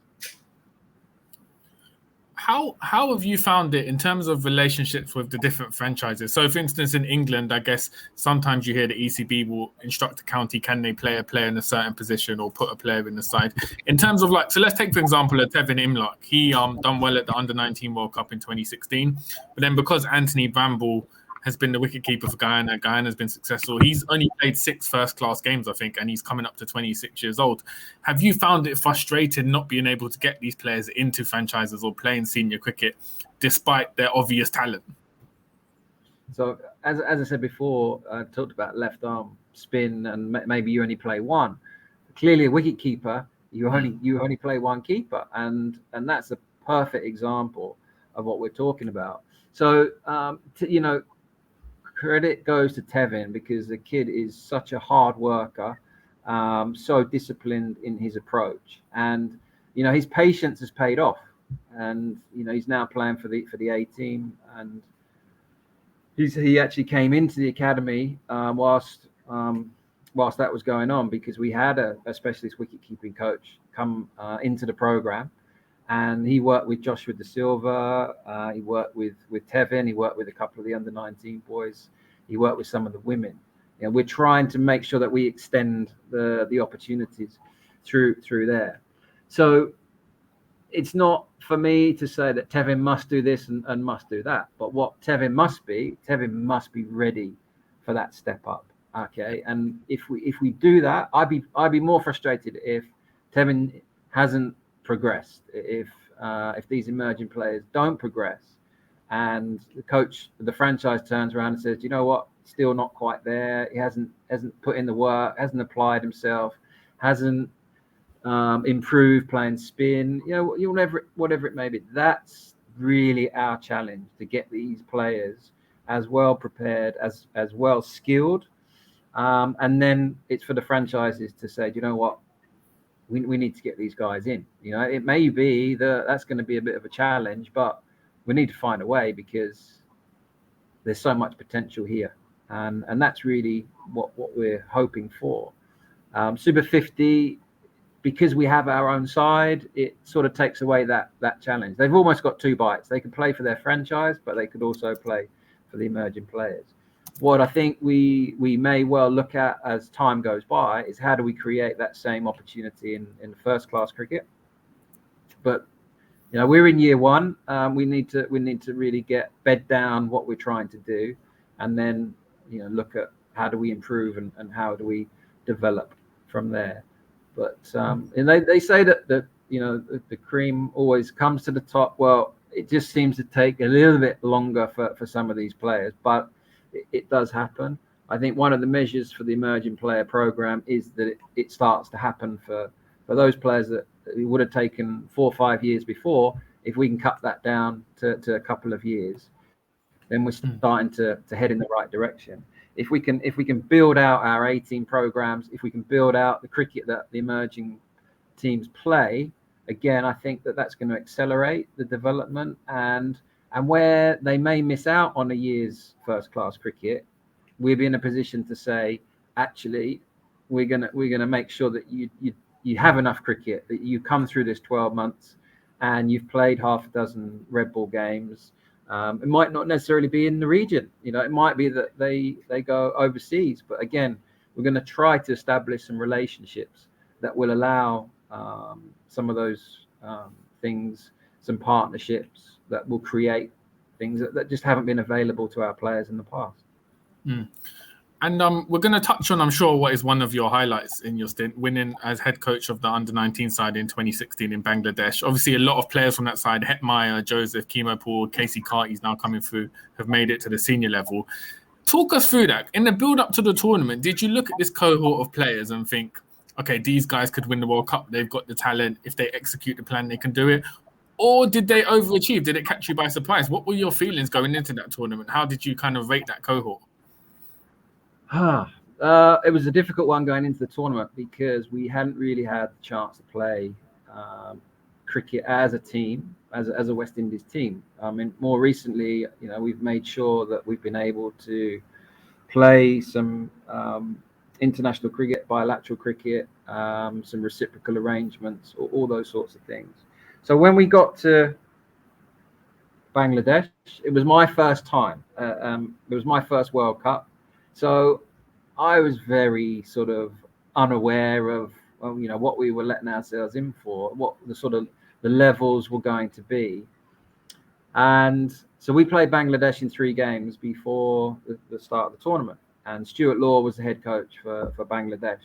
How have you found it in terms of relationships with the different franchises? So, for instance, in England, I guess sometimes you hear the ECB will instruct a county, can they play a player in a certain position or put a player in the side? In terms of so let's take, for example, Tevin Imlach. He done well at the Under-19 World Cup in 2016. But then because Anthony Bramble has been the wicketkeeper for Guyana, Guyana's been successful. He's only played 6 first-class games, I think, and he's coming up to 26 years old. Have you found it frustrating not being able to get these players into franchises or playing senior cricket despite their obvious talent? So, as I said before, I talked about left arm spin, and maybe you only play one. Clearly, a wicketkeeper, you only play one keeper, and that's a perfect example of what we're talking about. So, credit goes to Tevin because the kid is such a hard worker, so disciplined in his approach, and his patience has paid off, and he's now playing for the A team, and he actually came into the academy whilst that was going on, because we had a specialist wicket-keeping coach come into the program, and he worked with Joshua Da Silva, he worked with Tevin, he worked with a couple of the under-19 boys, he worked with some of the women. We're trying to make sure that we extend the opportunities through there. So it's not for me to say that Tevin must do this and must do that, but what Tevin must be ready for that step up. Okay, and if we do that, I'd be more frustrated if Tevin hasn't progressed, if these emerging players don't progress, and the franchise turns around and says, you know what, still not quite there. He hasn't put in the work, hasn't applied himself, hasn't improved playing spin. Whatever it may be. That's really our challenge, to get these players as well prepared, as well skilled, and then it's for the franchises to say, you know what, we need to get these guys in. It may be that's going to be a bit of a challenge, but we need to find a way, because there's so much potential here, and that's really what we're hoping for. Super 50, because we have our own side, it sort of takes away that challenge. They've almost got 2 bites. They can play for their franchise, but they could also play for the emerging players. What I think we may well look at as time goes by is, how do we create that same opportunity in first class cricket? But we're in year 1. We need to really bed down what we're trying to do, and then look at how do we improve and how do we develop from there. But and they say that the cream always comes to the top. Well, it just seems to take a little bit longer for some of these players, but it does happen. I think one of the measures for the emerging player program is that it starts to happen for those players that it would have taken 4 or 5 years before. If we can cut that down to a couple of years, then we're starting to head in the right direction. If we can build out our 18 programs, if we can build out the cricket that the emerging teams play, again, I think that's going to accelerate the development, and where they may miss out on a year's first class cricket, we'll be in a position to say, actually, we're gonna make sure that you have enough cricket, that you come through this 12 months and you've played half a dozen red ball games. It might not necessarily be in the region. It might be that they go overseas. But again, we're going to try to establish some relationships that will allow some of those things, some partnerships that will create things that just haven't been available to our players in the past. And we're going to touch on, I'm sure, what is one of your highlights in your stint, winning as head coach of the under-19 side in 2016 in Bangladesh. Obviously, a lot of players from that side, Hetmeyer, Joseph, Kimo Paul, Casey Carty's now coming through, have made it to the senior level. Talk us through that. In the build-up to the tournament, did you look at this cohort of players and think, okay, these guys could win the World Cup. They've got the talent. If they execute the plan, they can do it. Or did they overachieve? Did it catch you by surprise? What were your feelings going into that tournament? How did you kind of rate that cohort? It was a difficult one going into the tournament because we hadn't really had the chance to play cricket as a team, as a West Indies team. I mean, more recently, we've made sure that we've been able to play some international cricket, bilateral cricket, some reciprocal arrangements, all those sorts of things. So when we got to Bangladesh, it was my first time. It was my first World Cup. So I was very sort of unaware of, what we were letting ourselves in for, what the levels were going to be. And so we played Bangladesh in 3 games before the start of the tournament. And Stuart Law was the head coach for Bangladesh.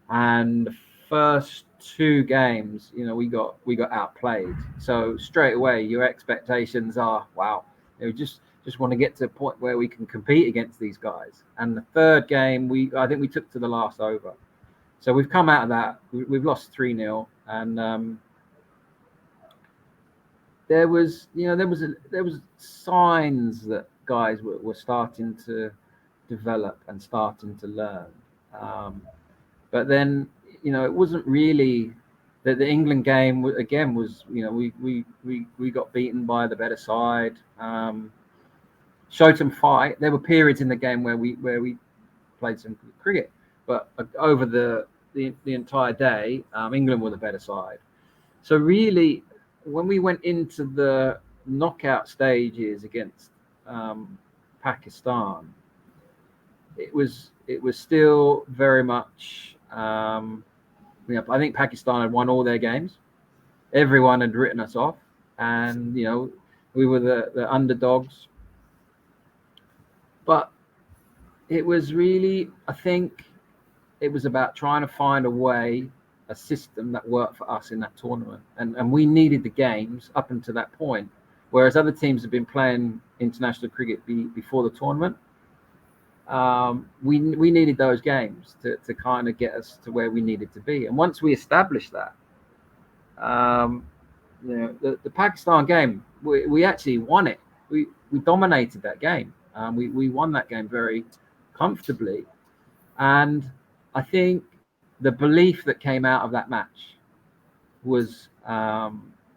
And the first 2 games, we got outplayed. So straight away, your expectations are, wow, just want to get to a point where we can compete against these guys. And the 3rd game, I think we took to the last over. So we've come out of that. We've lost 3-0, and there was signs that guys were starting to develop and starting to learn. But then, it wasn't really the England game. Again, was we got beaten by the better side. Showed some fight. There were periods in the game where we played some cricket, but over the entire day, England were the better side. So really, when we went into the knockout stages against Pakistan, it was still very much. I think Pakistan had won all their games. Everyone had written us off, and we were the underdogs. But it was really, I think, it was about trying to find a system that worked for us in that tournament. And we needed the games up until that point, whereas other teams have been playing international cricket before the tournament. We needed those games to kind of get us to where we needed to be. And once we established that, the Pakistan game, we actually won it. We dominated that game. We won that game very comfortably. And I think the belief that came out of that match was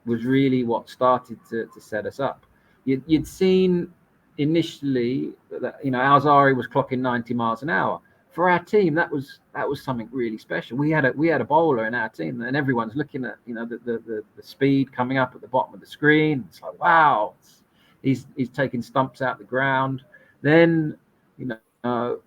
really what started to set us up. You'd seen initially that Alzari was clocking 90 miles an hour. For our team, that was something really special. We had a bowler in our team, and everyone's looking at the speed coming up at the bottom of the screen. It's like, wow, he's taking stumps out the ground. Then Hetmeyer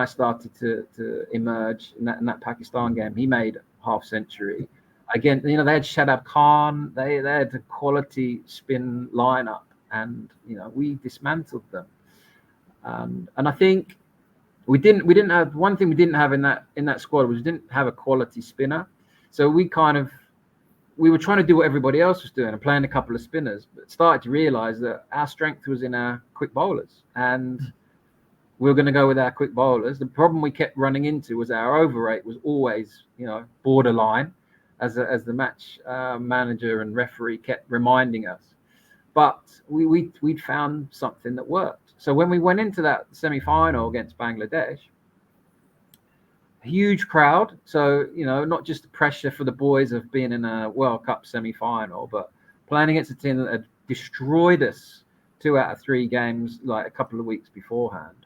started to emerge in that Pakistan game. He made half century. Again, they had Shadab Khan. They had a quality spin lineup, and we dismantled them. And I think we didn't have one thing we didn't have in that squad was we didn't have a quality spinner. So we were trying to do what everybody else was doing and playing a couple of spinners, but started to realize that our strength was in our quick bowlers, and we were going to go with our quick bowlers. The problem we kept running into was our over rate was always, borderline, as the match manager and referee kept reminding us. But we'd found something that worked. So when we went into that semi-final against Bangladesh, huge crowd. So, not just the pressure for the boys of being in a World Cup semi-final, but playing against a team that had destroyed us 2 out of 3 games, like a couple of weeks beforehand.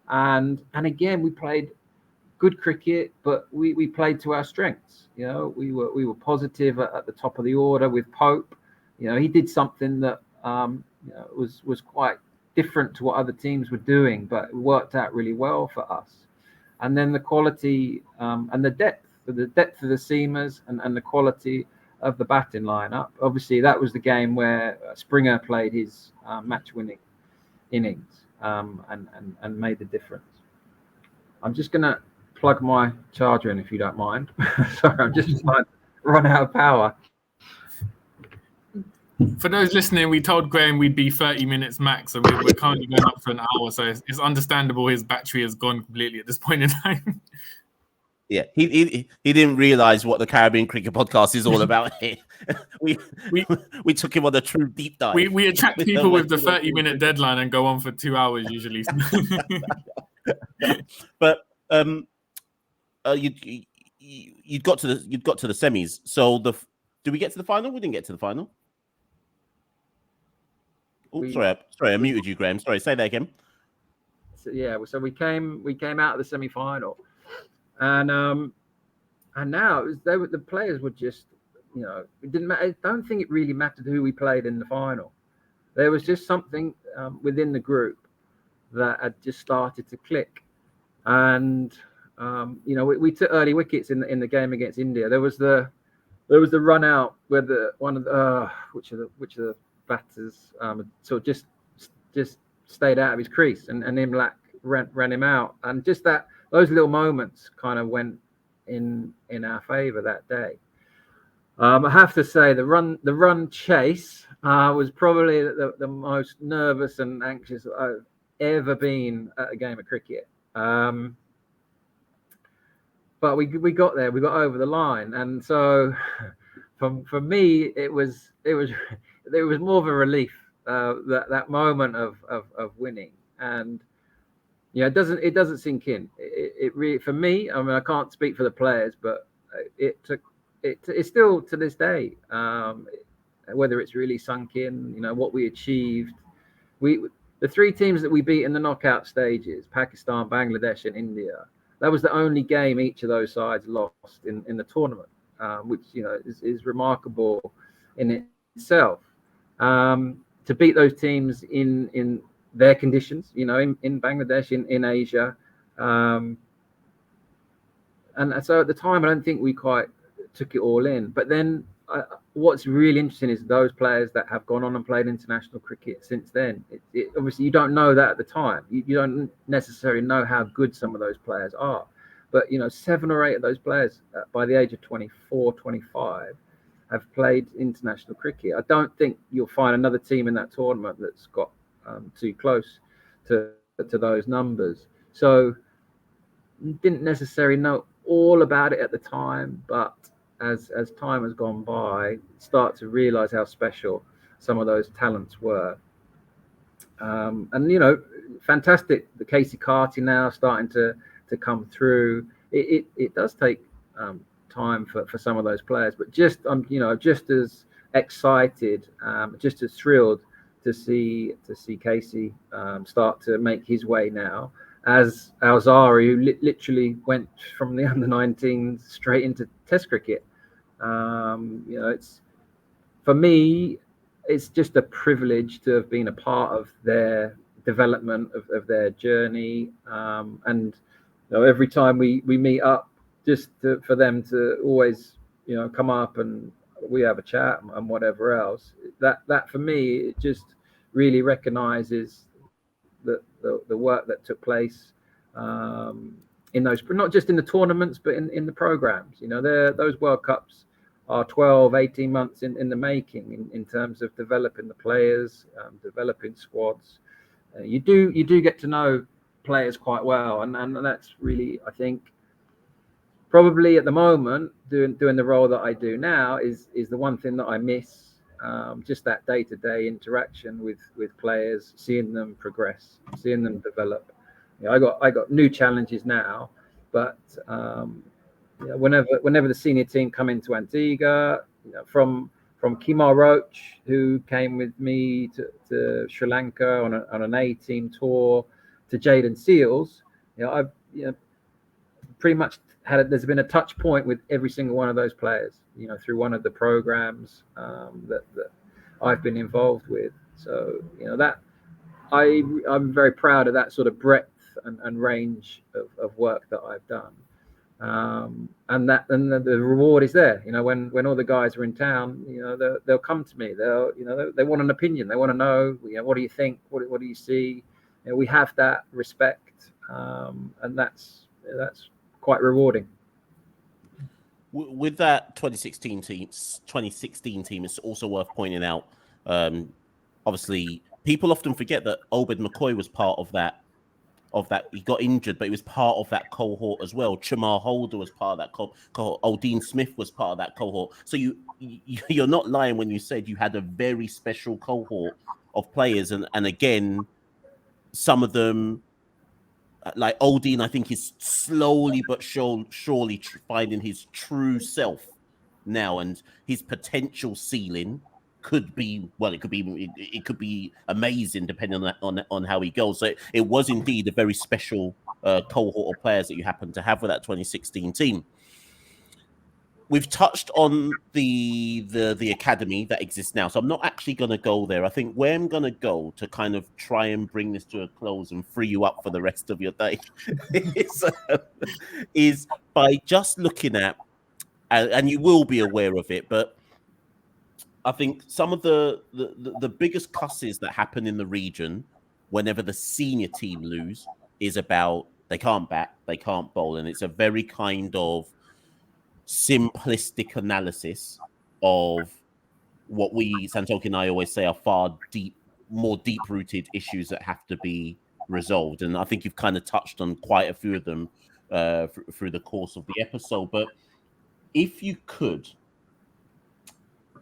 And again, we played good cricket, but we played to our strengths. We were positive at the top of the order with Pope. He did something that was quite different to what other teams were doing, but it worked out really well for us. And then the quality and the depth of the seamers and the quality of the batting lineup. Obviously, that was the game where Springer played his match-winning innings. and made the difference. I'm just gonna plug my charger in if you don't mind. Sorry, I'm just trying to run out of power. For those listening, we told Graeme we'd be 30 minutes max, and we're currently going up for an hour, so it's understandable his battery has gone completely at this point in time. Yeah, he didn't realize what the Caribbean Cricket Podcast is all about. we took him on a true deep dive. We attract people with the 30-minute deadline and go on for 2 hours usually. But you got to the semis. So did we get to the final? We didn't get to the final. Oh, sorry, I muted you, Graeme. Sorry, say that again. So, yeah, so we came out of the semi-final, and now the players were just, it didn't matter. I don't think it really mattered who we played in the final. There was just something within the group that had just started to click, and we took early wickets in the game against India. There was the run out where which of the batters sort of just stayed out of his crease, and Imlak ran him out, and just those little moments kind of went in our favour that day. I have to say the run chase was probably the most nervous and anxious I've ever been at a game of cricket. But we got there, we got over the line, and so for me it was more of a relief, that moment of winning. And it doesn't sink in. It really, for me, I mean, I can't speak for the players, but it's still to this day, whether it's really sunk in, what we achieved. The three teams that we beat in the knockout stages, Pakistan, Bangladesh, and India, that was the only game each of those sides lost in the tournament, which is remarkable in itself. To beat those teams in their conditions, in Bangladesh, in Asia, and so at the time I don't think we quite took it all in. But then what's really interesting is those players that have gone on and played international cricket since then. Obviously, you don't know that at the time. You don't necessarily know how good some of those players are. But 7 or 8 of those players by the age of 24, 25 have played international cricket. I don't think you'll find another team in that tournament that's got too close to those numbers. So didn't necessarily know all about it at the time, but as time has gone by, start to realize how special some of those talents were. And fantastic, the Casey Carty now starting to come through. It does take time for some of those players, but just just as excited, just as thrilled to see Casey start to make his way now, as Alzari, who literally went from the under-19 straight into Test cricket. It's, for me, it's just a privilege to have been a part of their development, of their journey, and every time we meet up, just for them to always come up and we have a chat and whatever else, that for me, it just really recognizes the work that took place in those, not just in the tournaments but in the programs. Those World Cups are 12, 18 months in the making in terms of developing the players, developing squads. You do get to know players quite well, and that's really, I think, probably at the moment, doing the role that I do now is the one thing that I miss. Just that day-to-day interaction with players, seeing them progress, seeing them develop. I got new challenges now, but whenever the senior team come into Antigua, from Kimar Roach, who came with me to Sri Lanka on an A-team tour, to Jaden Seals, I've pretty much there's been a touch point with every single one of those players, through one of the programs that I've been involved with. So that I'm very proud of that sort of breadth and range of work that I've done, and the reward is there. When all the guys are in town, they'll come to me. They want an opinion. They want to know, what do you think? What do you see? we have that respect, and that's quite rewarding. With that 2016 team, it's also worth pointing out. Obviously, people often forget that Obed McCoy was part of that. He got injured, but he was part of that cohort as well. Chamar Holder was part of that cohort. Dean Smith was part of that cohort. So you're not lying when you said you had a very special cohort of players, and again, some of them, like Dean, I think is slowly but surely finding his true self now, and his potential ceiling could be, well, it could be amazing depending on how he goes. So it was indeed a very special cohort of players that you happen to have with that 2016 team. We've touched on the academy that exists now, so I'm not actually going to go there. I think where I'm going to go to kind of try and bring this to a close and free you up for the rest of your day is by just looking at, and you will be aware of it, but I think some of the biggest cusses that happen in the region whenever the senior team lose is about they can't bat, they can't bowl, and it's a very kind of simplistic analysis of what we, Santoki and I, always say are more deep-rooted issues that have to be resolved. And I think you've kind of touched on quite a few of them through the course of the episode. But if you could,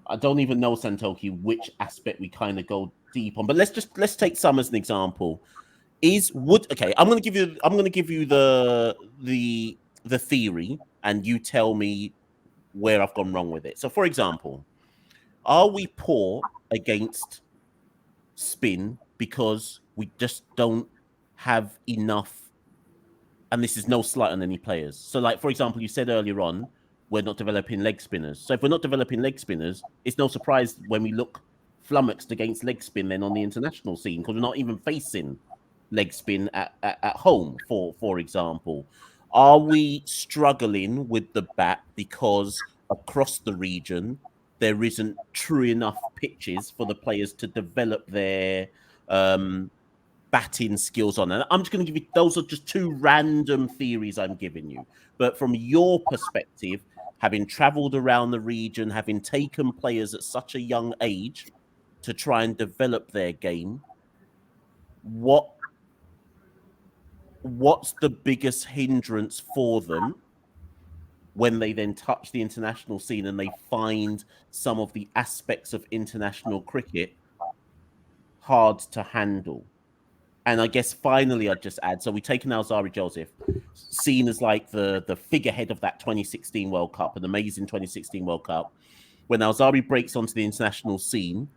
I don't even know, Santoki, which aspect we kind of go deep on, but let's take some as an example. Okay, I'm going to give you the theory, and you tell me where I've gone wrong with it. So, for example, are we poor against spin because we just don't have enough? And this is no slight on any players. So, like, for example, you said earlier on, we're not developing leg spinners. So if we're not developing leg spinners, it's no surprise when we look flummoxed against leg spin then on the international scene, because we're not even facing leg spin at home, for example. Are we struggling with the bat because across the region there isn't true enough pitches for the players to develop their batting skills on? And I'm just going to give you, those are just two random theories I'm giving you. But from your perspective, having traveled around the region, having taken players at such a young age to try and develop their game, what's the biggest hindrance for them when they then touch the international scene and they find some of the aspects of international cricket hard to handle? And I guess finally, I'd just add, so we've taken Alzari Joseph, seen as like the figurehead of that 2016 World Cup, an amazing 2016 World Cup. When Alzari breaks onto the international scene,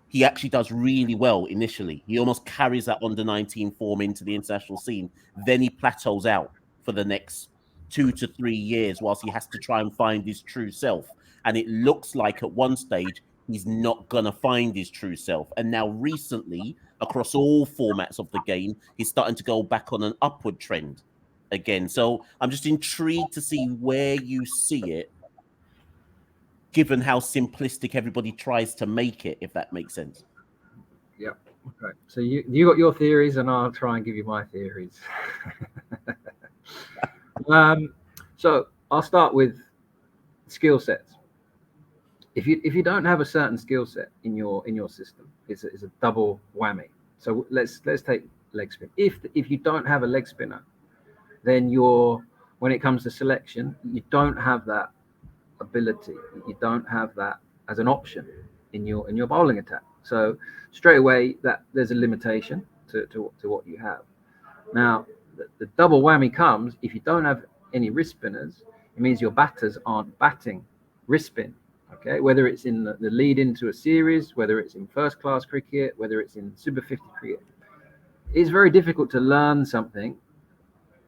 he actually does really well initially. He almost carries that under-19 form into the international scene. Then he plateaus out for the next 2 to 3 years whilst he has to try and find his true self. And it looks like at one stage, he's not going to find his true self. And now recently, across all formats of the game, he's starting to go back on an upward trend again. So I'm just intrigued to see where you see it, given how simplistic everybody tries to make it, if that makes sense. Yeah. Okay. So you got your theories, and I'll try and give you my theories. So I'll start with skill sets. If you don't have a certain skill set in your system, it's a double whammy. So let's take leg spin. If you don't have a leg spinner, then when it comes to selection, you don't have that ability. You don't have that as an option in your bowling attack. So straight away that there's a limitation to what you have. Now the double whammy comes if you don't have any wrist spinners. It means your batters aren't batting wrist spin. Okay, whether it's in the lead into a series, whether it's in first class cricket, whether it's in Super 50 cricket, it's very difficult to learn something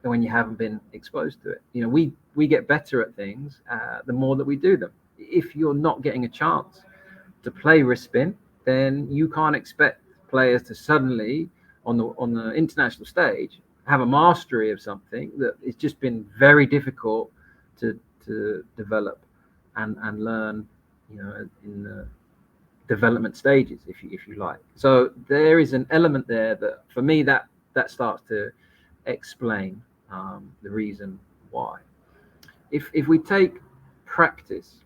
when you haven't been exposed to it. You know, we get better at things the more that we do them. If you're not getting a chance to play wrist spin, then you can't expect players to suddenly on the international stage have a mastery of something that it's just been very difficult to develop and learn, you know, in the development stages, if you like. So there is an element there that, for me, that starts to explain the reason why. If we take practice,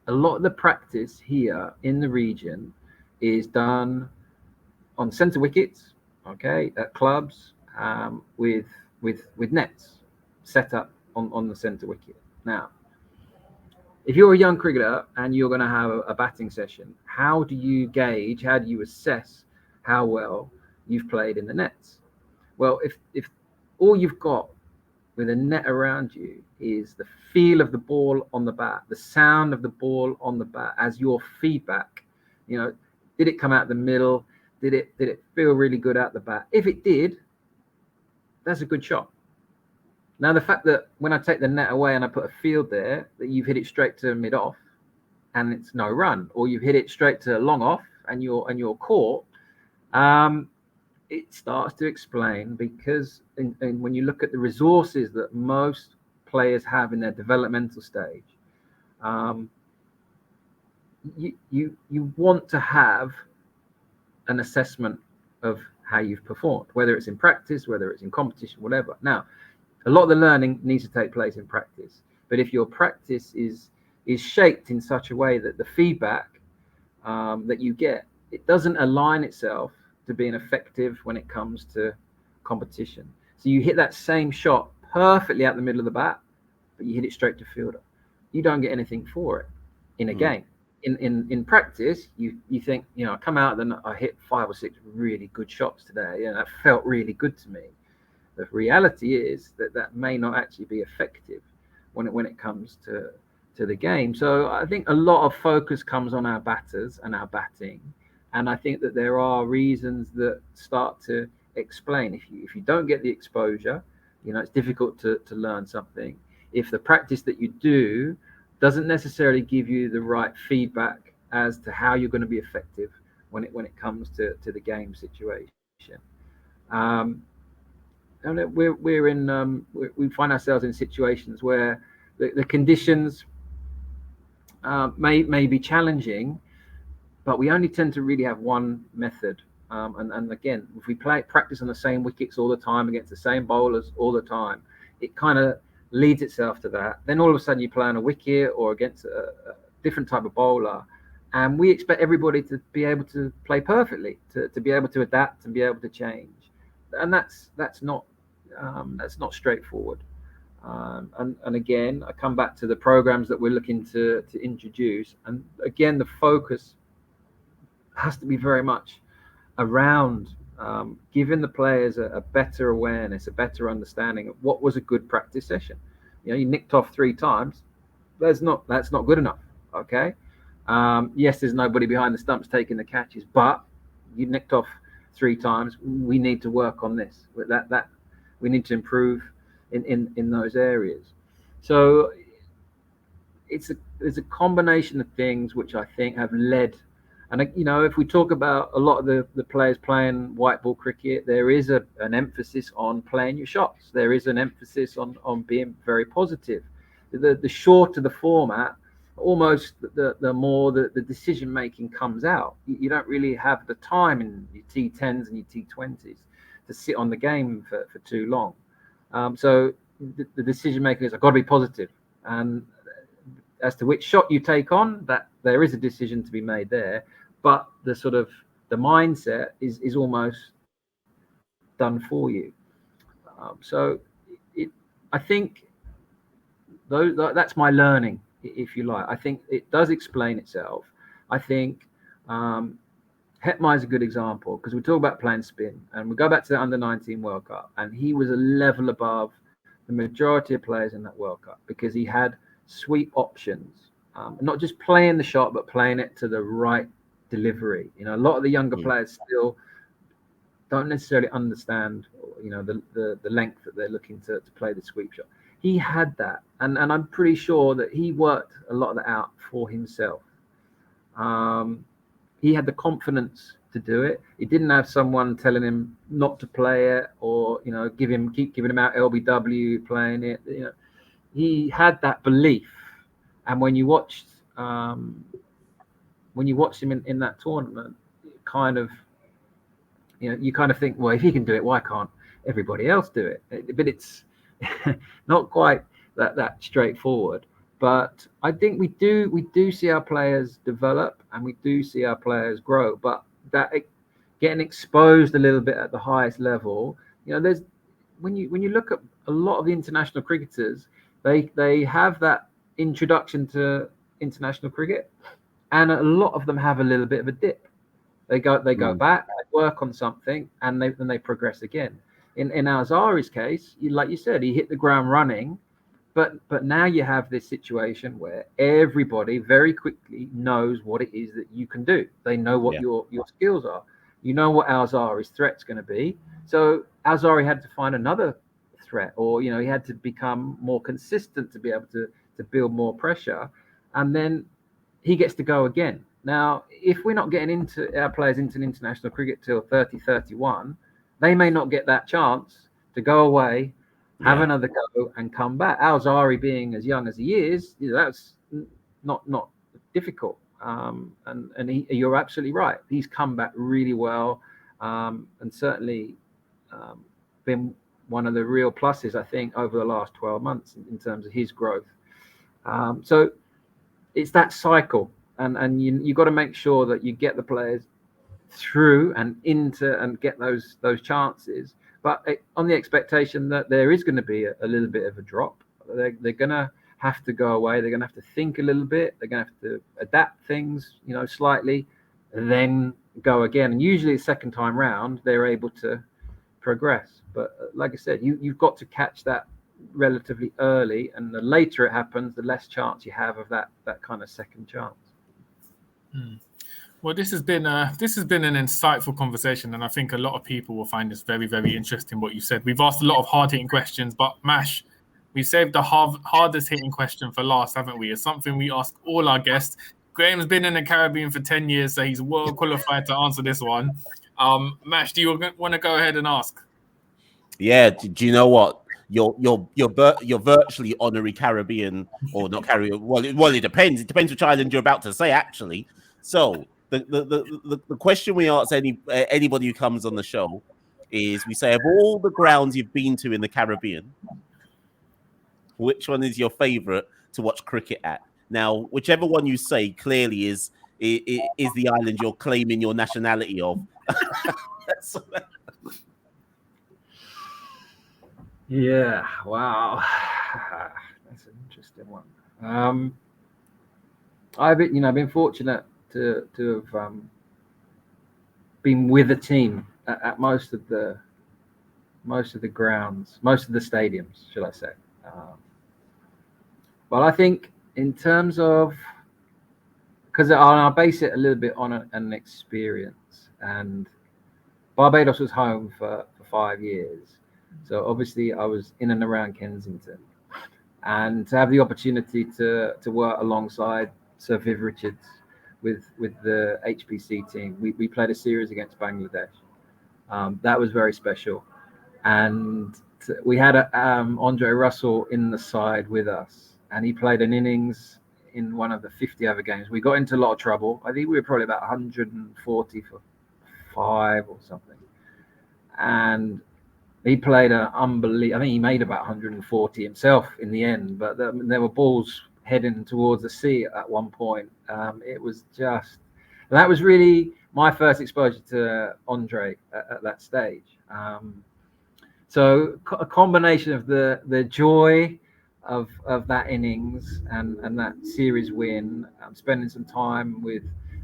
a lot of the practice here in the region is done on centre wickets, okay, at clubs, with nets set up on the centre wicket. Now, if you're a young cricketer and you're going to have a batting session, how do you gauge, how do you assess how well you've played in the nets? Well, if all you've got with a net around you is the feel of the ball on the bat, the sound of the ball on the bat as your feedback, you know, did it come out the middle? Did it feel really good out the bat? If it did, that's a good shot. Now, the fact that when I take the net away and I put a field there, that you've hit it straight to mid off and it's no run, or you've hit it straight to long off and you're caught, it starts to explain, because when you look at the resources that most players have in their developmental stage, you want to have an assessment of how you've performed, whether it's in practice, whether it's in competition, whatever. Now, a lot of the learning needs to take place in practice, but if your practice is shaped in such a way that the feedback that you get, it doesn't align itself to being effective when it comes to competition. So you hit that same shot perfectly out the middle of the bat, but you hit it straight to fielder. You don't get anything for it in a game. In practice, you think, you know, I come out, then I hit 5 or 6 really good shots today, and that felt really good to me. The reality is that may not actually be effective when it comes to the game. So I think a lot of focus comes on our batters and our batting, and I think that there are reasons that start to explain. If you don't get the exposure, you know, it's difficult to learn something. If the practice that you do doesn't necessarily give you the right feedback as to how you're going to be effective when it comes to the game situation. And we find ourselves in situations where the conditions may be challenging, but we only tend to really have one method. And again, if we practice on the same wickets all the time against the same bowlers all the time, it kind of leads itself to that. Then all of a sudden you play on a wicket or against a different type of bowler, and we expect everybody to be able to play perfectly, to be able to adapt and be able to change. And that's not straightforward. And again, I come back to the programs that we're looking to introduce. And again, the focus has to be very much around giving the players a better awareness, a better understanding of what was a good practice session. You know, you nicked off 3 times. That's not good enough. Okay. Yes, there's nobody behind the stumps taking the catches, but you nicked off 3 times. We need to work on this. That we need to improve in those areas. So it's a combination of things which I think have led. And, you know, if we talk about a lot of the players playing white ball cricket, there is an emphasis on playing your shots. There is an emphasis on being very positive. The shorter the format, almost the more the decision making comes out. You don't really have the time in your T10s and your T20s to sit on the game for too long. So the decision making is, I've got to be positive. And as to which shot you take on, that there is a decision to be made there, but the sort of the mindset is almost done for you. So I think that's my learning, if you like. I think it does explain itself. I think Hetmyer is a good example, because we talk about playing spin, and we go back to the under-19 World Cup, and he was a level above the majority of players in that World Cup because he had sweep options, not just playing the shot, but playing it to the right delivery. You know, a lot of the younger players still don't necessarily understand, you know, the length that they're looking to play the sweep shot. He had that, and I'm pretty sure that he worked a lot of that out for himself. He had the confidence to do it. He didn't have someone telling him not to play it, or, you know, keep giving him out LBW playing it. You know, he had that belief. And when you watched when you watch him in that tournament, kind of, you kind of think, well, if he can do it, why can't everybody else do it? But it's not quite that straightforward. But I think we do see our players develop, and we do see our players grow. But that getting exposed a little bit at the highest level, there's when you look at a lot of the international cricketers, they have that introduction to international cricket, and a lot of them have a little bit of a dip. They go back, work on something, and they progress again. In Alzari's case, like you said, he hit the ground running, but now you have this situation where everybody very quickly knows what it is that you can do. They know what your skills are. You know what Alzari's threat's going to be. So Alzari had to find another threat, or he had to become more consistent to be able to build more pressure, and then he gets to go again. Now, if we're not getting into our players into international cricket till 30-31, they may not get that chance to go away, have another go, and come back. Alzari, being as young as he is, that's not difficult. And you're absolutely right. He's come back really well, and certainly been one of the real pluses, I think, over the last 12 months in terms of his growth. So it's that cycle. And you got to make sure that you get the players through and into and get those chances, but on the expectation that there is going to be a little bit of a drop. They're going to have to go away. They're going to have to think a little bit. They're going to have to adapt things, slightly, and then go again. And usually the second time round, they're able to progress. But like I said, you've got to catch that relatively early, and the later it happens, the less chance you have of that kind of second chance. Well, this has been an insightful conversation, and I think a lot of people will find this very, very interesting. What you said. We've asked a lot of hard-hitting questions, but Mash, we saved the hardest-hitting question for last, haven't we? It's something we ask all our guests. Graeme's been in the Caribbean for 10 years, so he's well qualified to answer this one. Mash, do you want to go ahead and ask? Yeah. Do you know what? You're virtually honorary Caribbean, or not Caribbean. Well, it depends. It depends which island you're about to say, actually. So the question we ask anybody who comes on the show is, we say, of all the grounds you've been to in the Caribbean, which one is your favorite to watch cricket at? Now, whichever one you say clearly is the island you're claiming your nationality of. Yeah, wow, that's an interesting one. I've been fortunate to have been with a team at most of the grounds, most of the stadiums, should I say? But I think in terms of, because I'll base it a little bit on an experience, and Barbados was home for 5 years. So obviously I was in and around Kensington, and to have the opportunity to work alongside Sir Viv Richards with the HPC team, we played a series against Bangladesh. That was very special, and we had Andre Russell in the side with us, and he played an innings in one of the 50 over games. We got into a lot of trouble. I think we were probably about 140 for 5 or something, and he played an unbelievable. I think he made about 140 himself in the end, but there were balls heading towards the sea at one point. It was just, that was really my first exposure to Andre at that stage. So a combination of the joy of that innings and that series win, spending some time with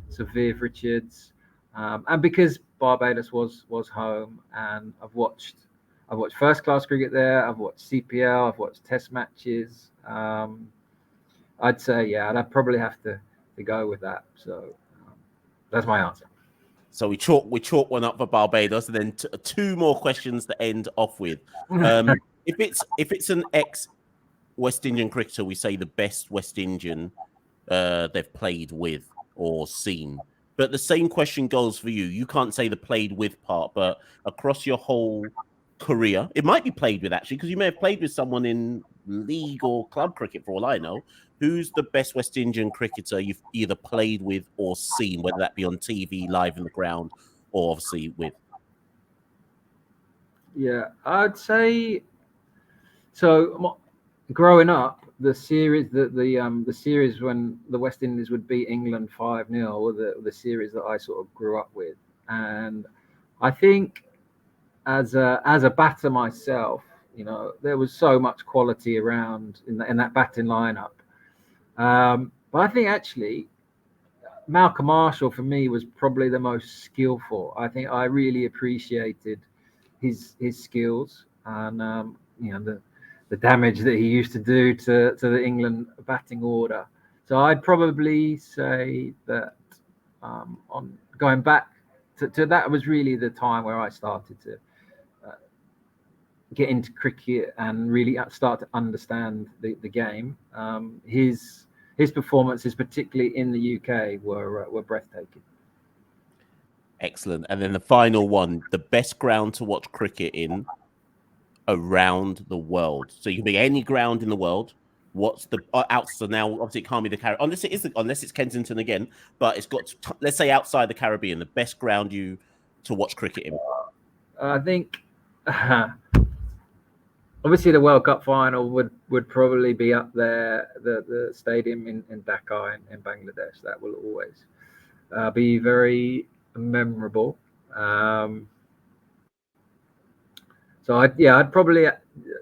Sir Viv Richards, and because Barbados was home, and I've watched first class cricket there. I've watched CPL. I've watched Test matches. I'd say, I'd probably have to go with that. So that's my answer. So we chalk one up for Barbados, and then 2 more questions to end off with. If it's an ex West Indian cricketer, we say the best West Indian they've played with or seen. But the same question goes for you. You can't say the played with part, but across your whole career, it might be played with actually, because you may have played with someone in league or club cricket for all I know. Who's the best West Indian cricketer you've either played with or seen, whether that be on TV, live in the ground, or obviously with? Yeah, I'd say so. Growing up, the series the series when the West Indies would beat England 5-0 were the series that I sort of grew up with, and I think as a batter myself, you know, there was so much quality around in that batting lineup. But I think actually Malcolm Marshall for me was probably the most skillful. I think I really appreciated his skills and you know the damage that he used to do to the England batting order. So I'd probably say that on going back to that was really the time where I started to get into cricket and really start to understand the game. His performances, particularly in the UK, were breathtaking. Excellent. And then the final one, the best ground to watch cricket in around the world. So you can be any ground in the world. What's the outside now? Obviously, it can't be the Caribbean unless it's Kensington again. But it's got let's say outside the Caribbean, the best ground to watch cricket in. I think obviously the World Cup final would probably be up there. The stadium in Dhaka in Bangladesh, that will always be very memorable. So I'd probably,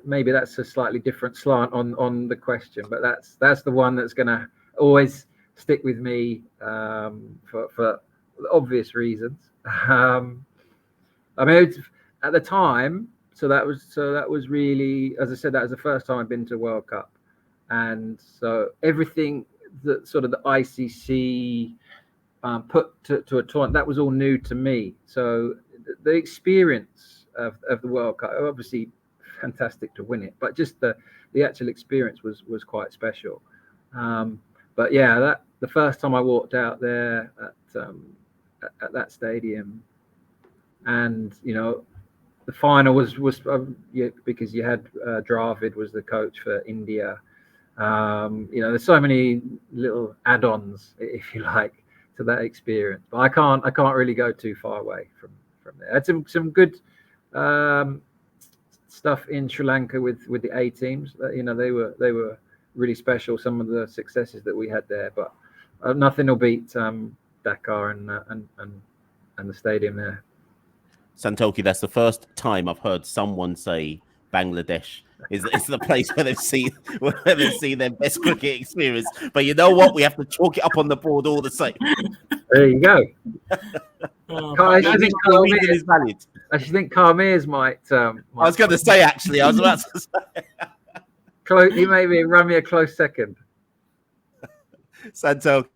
maybe that's a slightly different slant on the question, but that's the one that's going to always stick with me for obvious reasons. I mean, at the time, so that was really, as I said, that was the first time I'd been to a World Cup, and so everything that sort of the ICC put to a tournament, that was all new to me. So the experience of the World Cup, obviously fantastic to win it, but just the actual experience was quite special. But yeah, the first time I walked out there at that stadium, and you know, the final was because you had Dravid was the coach for India. You know, there's so many little add-ons, if you like, to that experience. But I can't really go too far away from there. I had some good stuff in Sri Lanka with the A teams. You know, they were really special. Some of the successes that we had there, but nothing will beat Dhaka and the stadium there. Santoki, that's the first time I've heard someone say Bangladesh is the place where they've seen their best cricket experience. But you know what? We have to chalk it up on the board all the same. There you go. I actually think Carmeers might. I was going to say, actually, I was about to say. He maybe run me a close second. Santoki.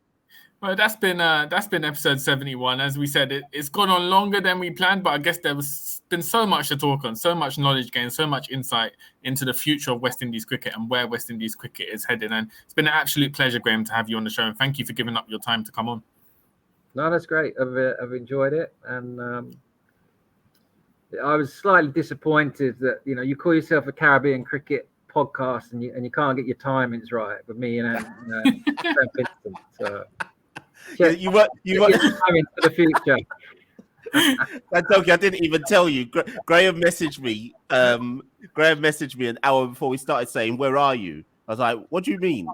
Well, that's been episode 71. As we said, it's gone on longer than we planned, but I guess there was been so much to talk on, so much knowledge gained, so much insight into the future of West Indies cricket and where West Indies cricket is heading. And it's been an absolute pleasure, Graeme, to have you on the show. And thank you for giving up your time to come on. No, that's great. I've enjoyed it, and I was slightly disappointed that you call yourself a Caribbean cricket podcast and you can't get your timings right with me and Vincent. So. You were into the future. That's okay. I didn't even tell you. Graeme messaged me. Graeme messaged me an hour before we started saying, "Where are you?" I was like, "What do you mean?"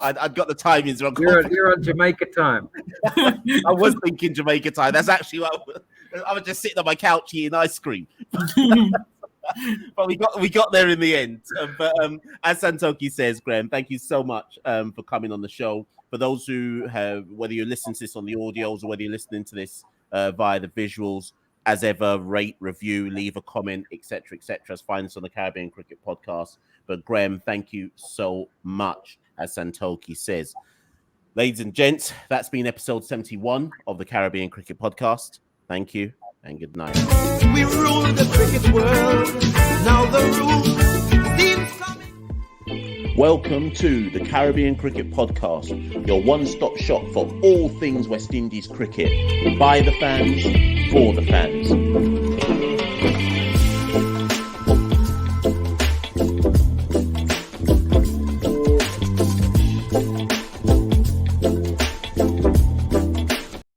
I'd got the timings wrong. You're on Jamaica time. I was thinking Jamaica time. That's actually what I was just sitting on my couch eating ice cream. But we got there in the end. But as Santoki says, Graeme, thank you so much for coming on the show. For those who have, whether you're listening to this on the audios or whether you're listening to this via the visuals, as ever, rate, review, leave a comment, etc., etc. Find us on the Caribbean Cricket Podcast. But Graeme, thank you so much, as Santoki says. Ladies and gents, that's been episode 71 of the Caribbean Cricket Podcast. Thank you and good night. We rule the cricket world. Now the rules seem coming. Welcome to the Caribbean Cricket Podcast, your one-stop shop for all things West Indies cricket. By the fans, for the fans.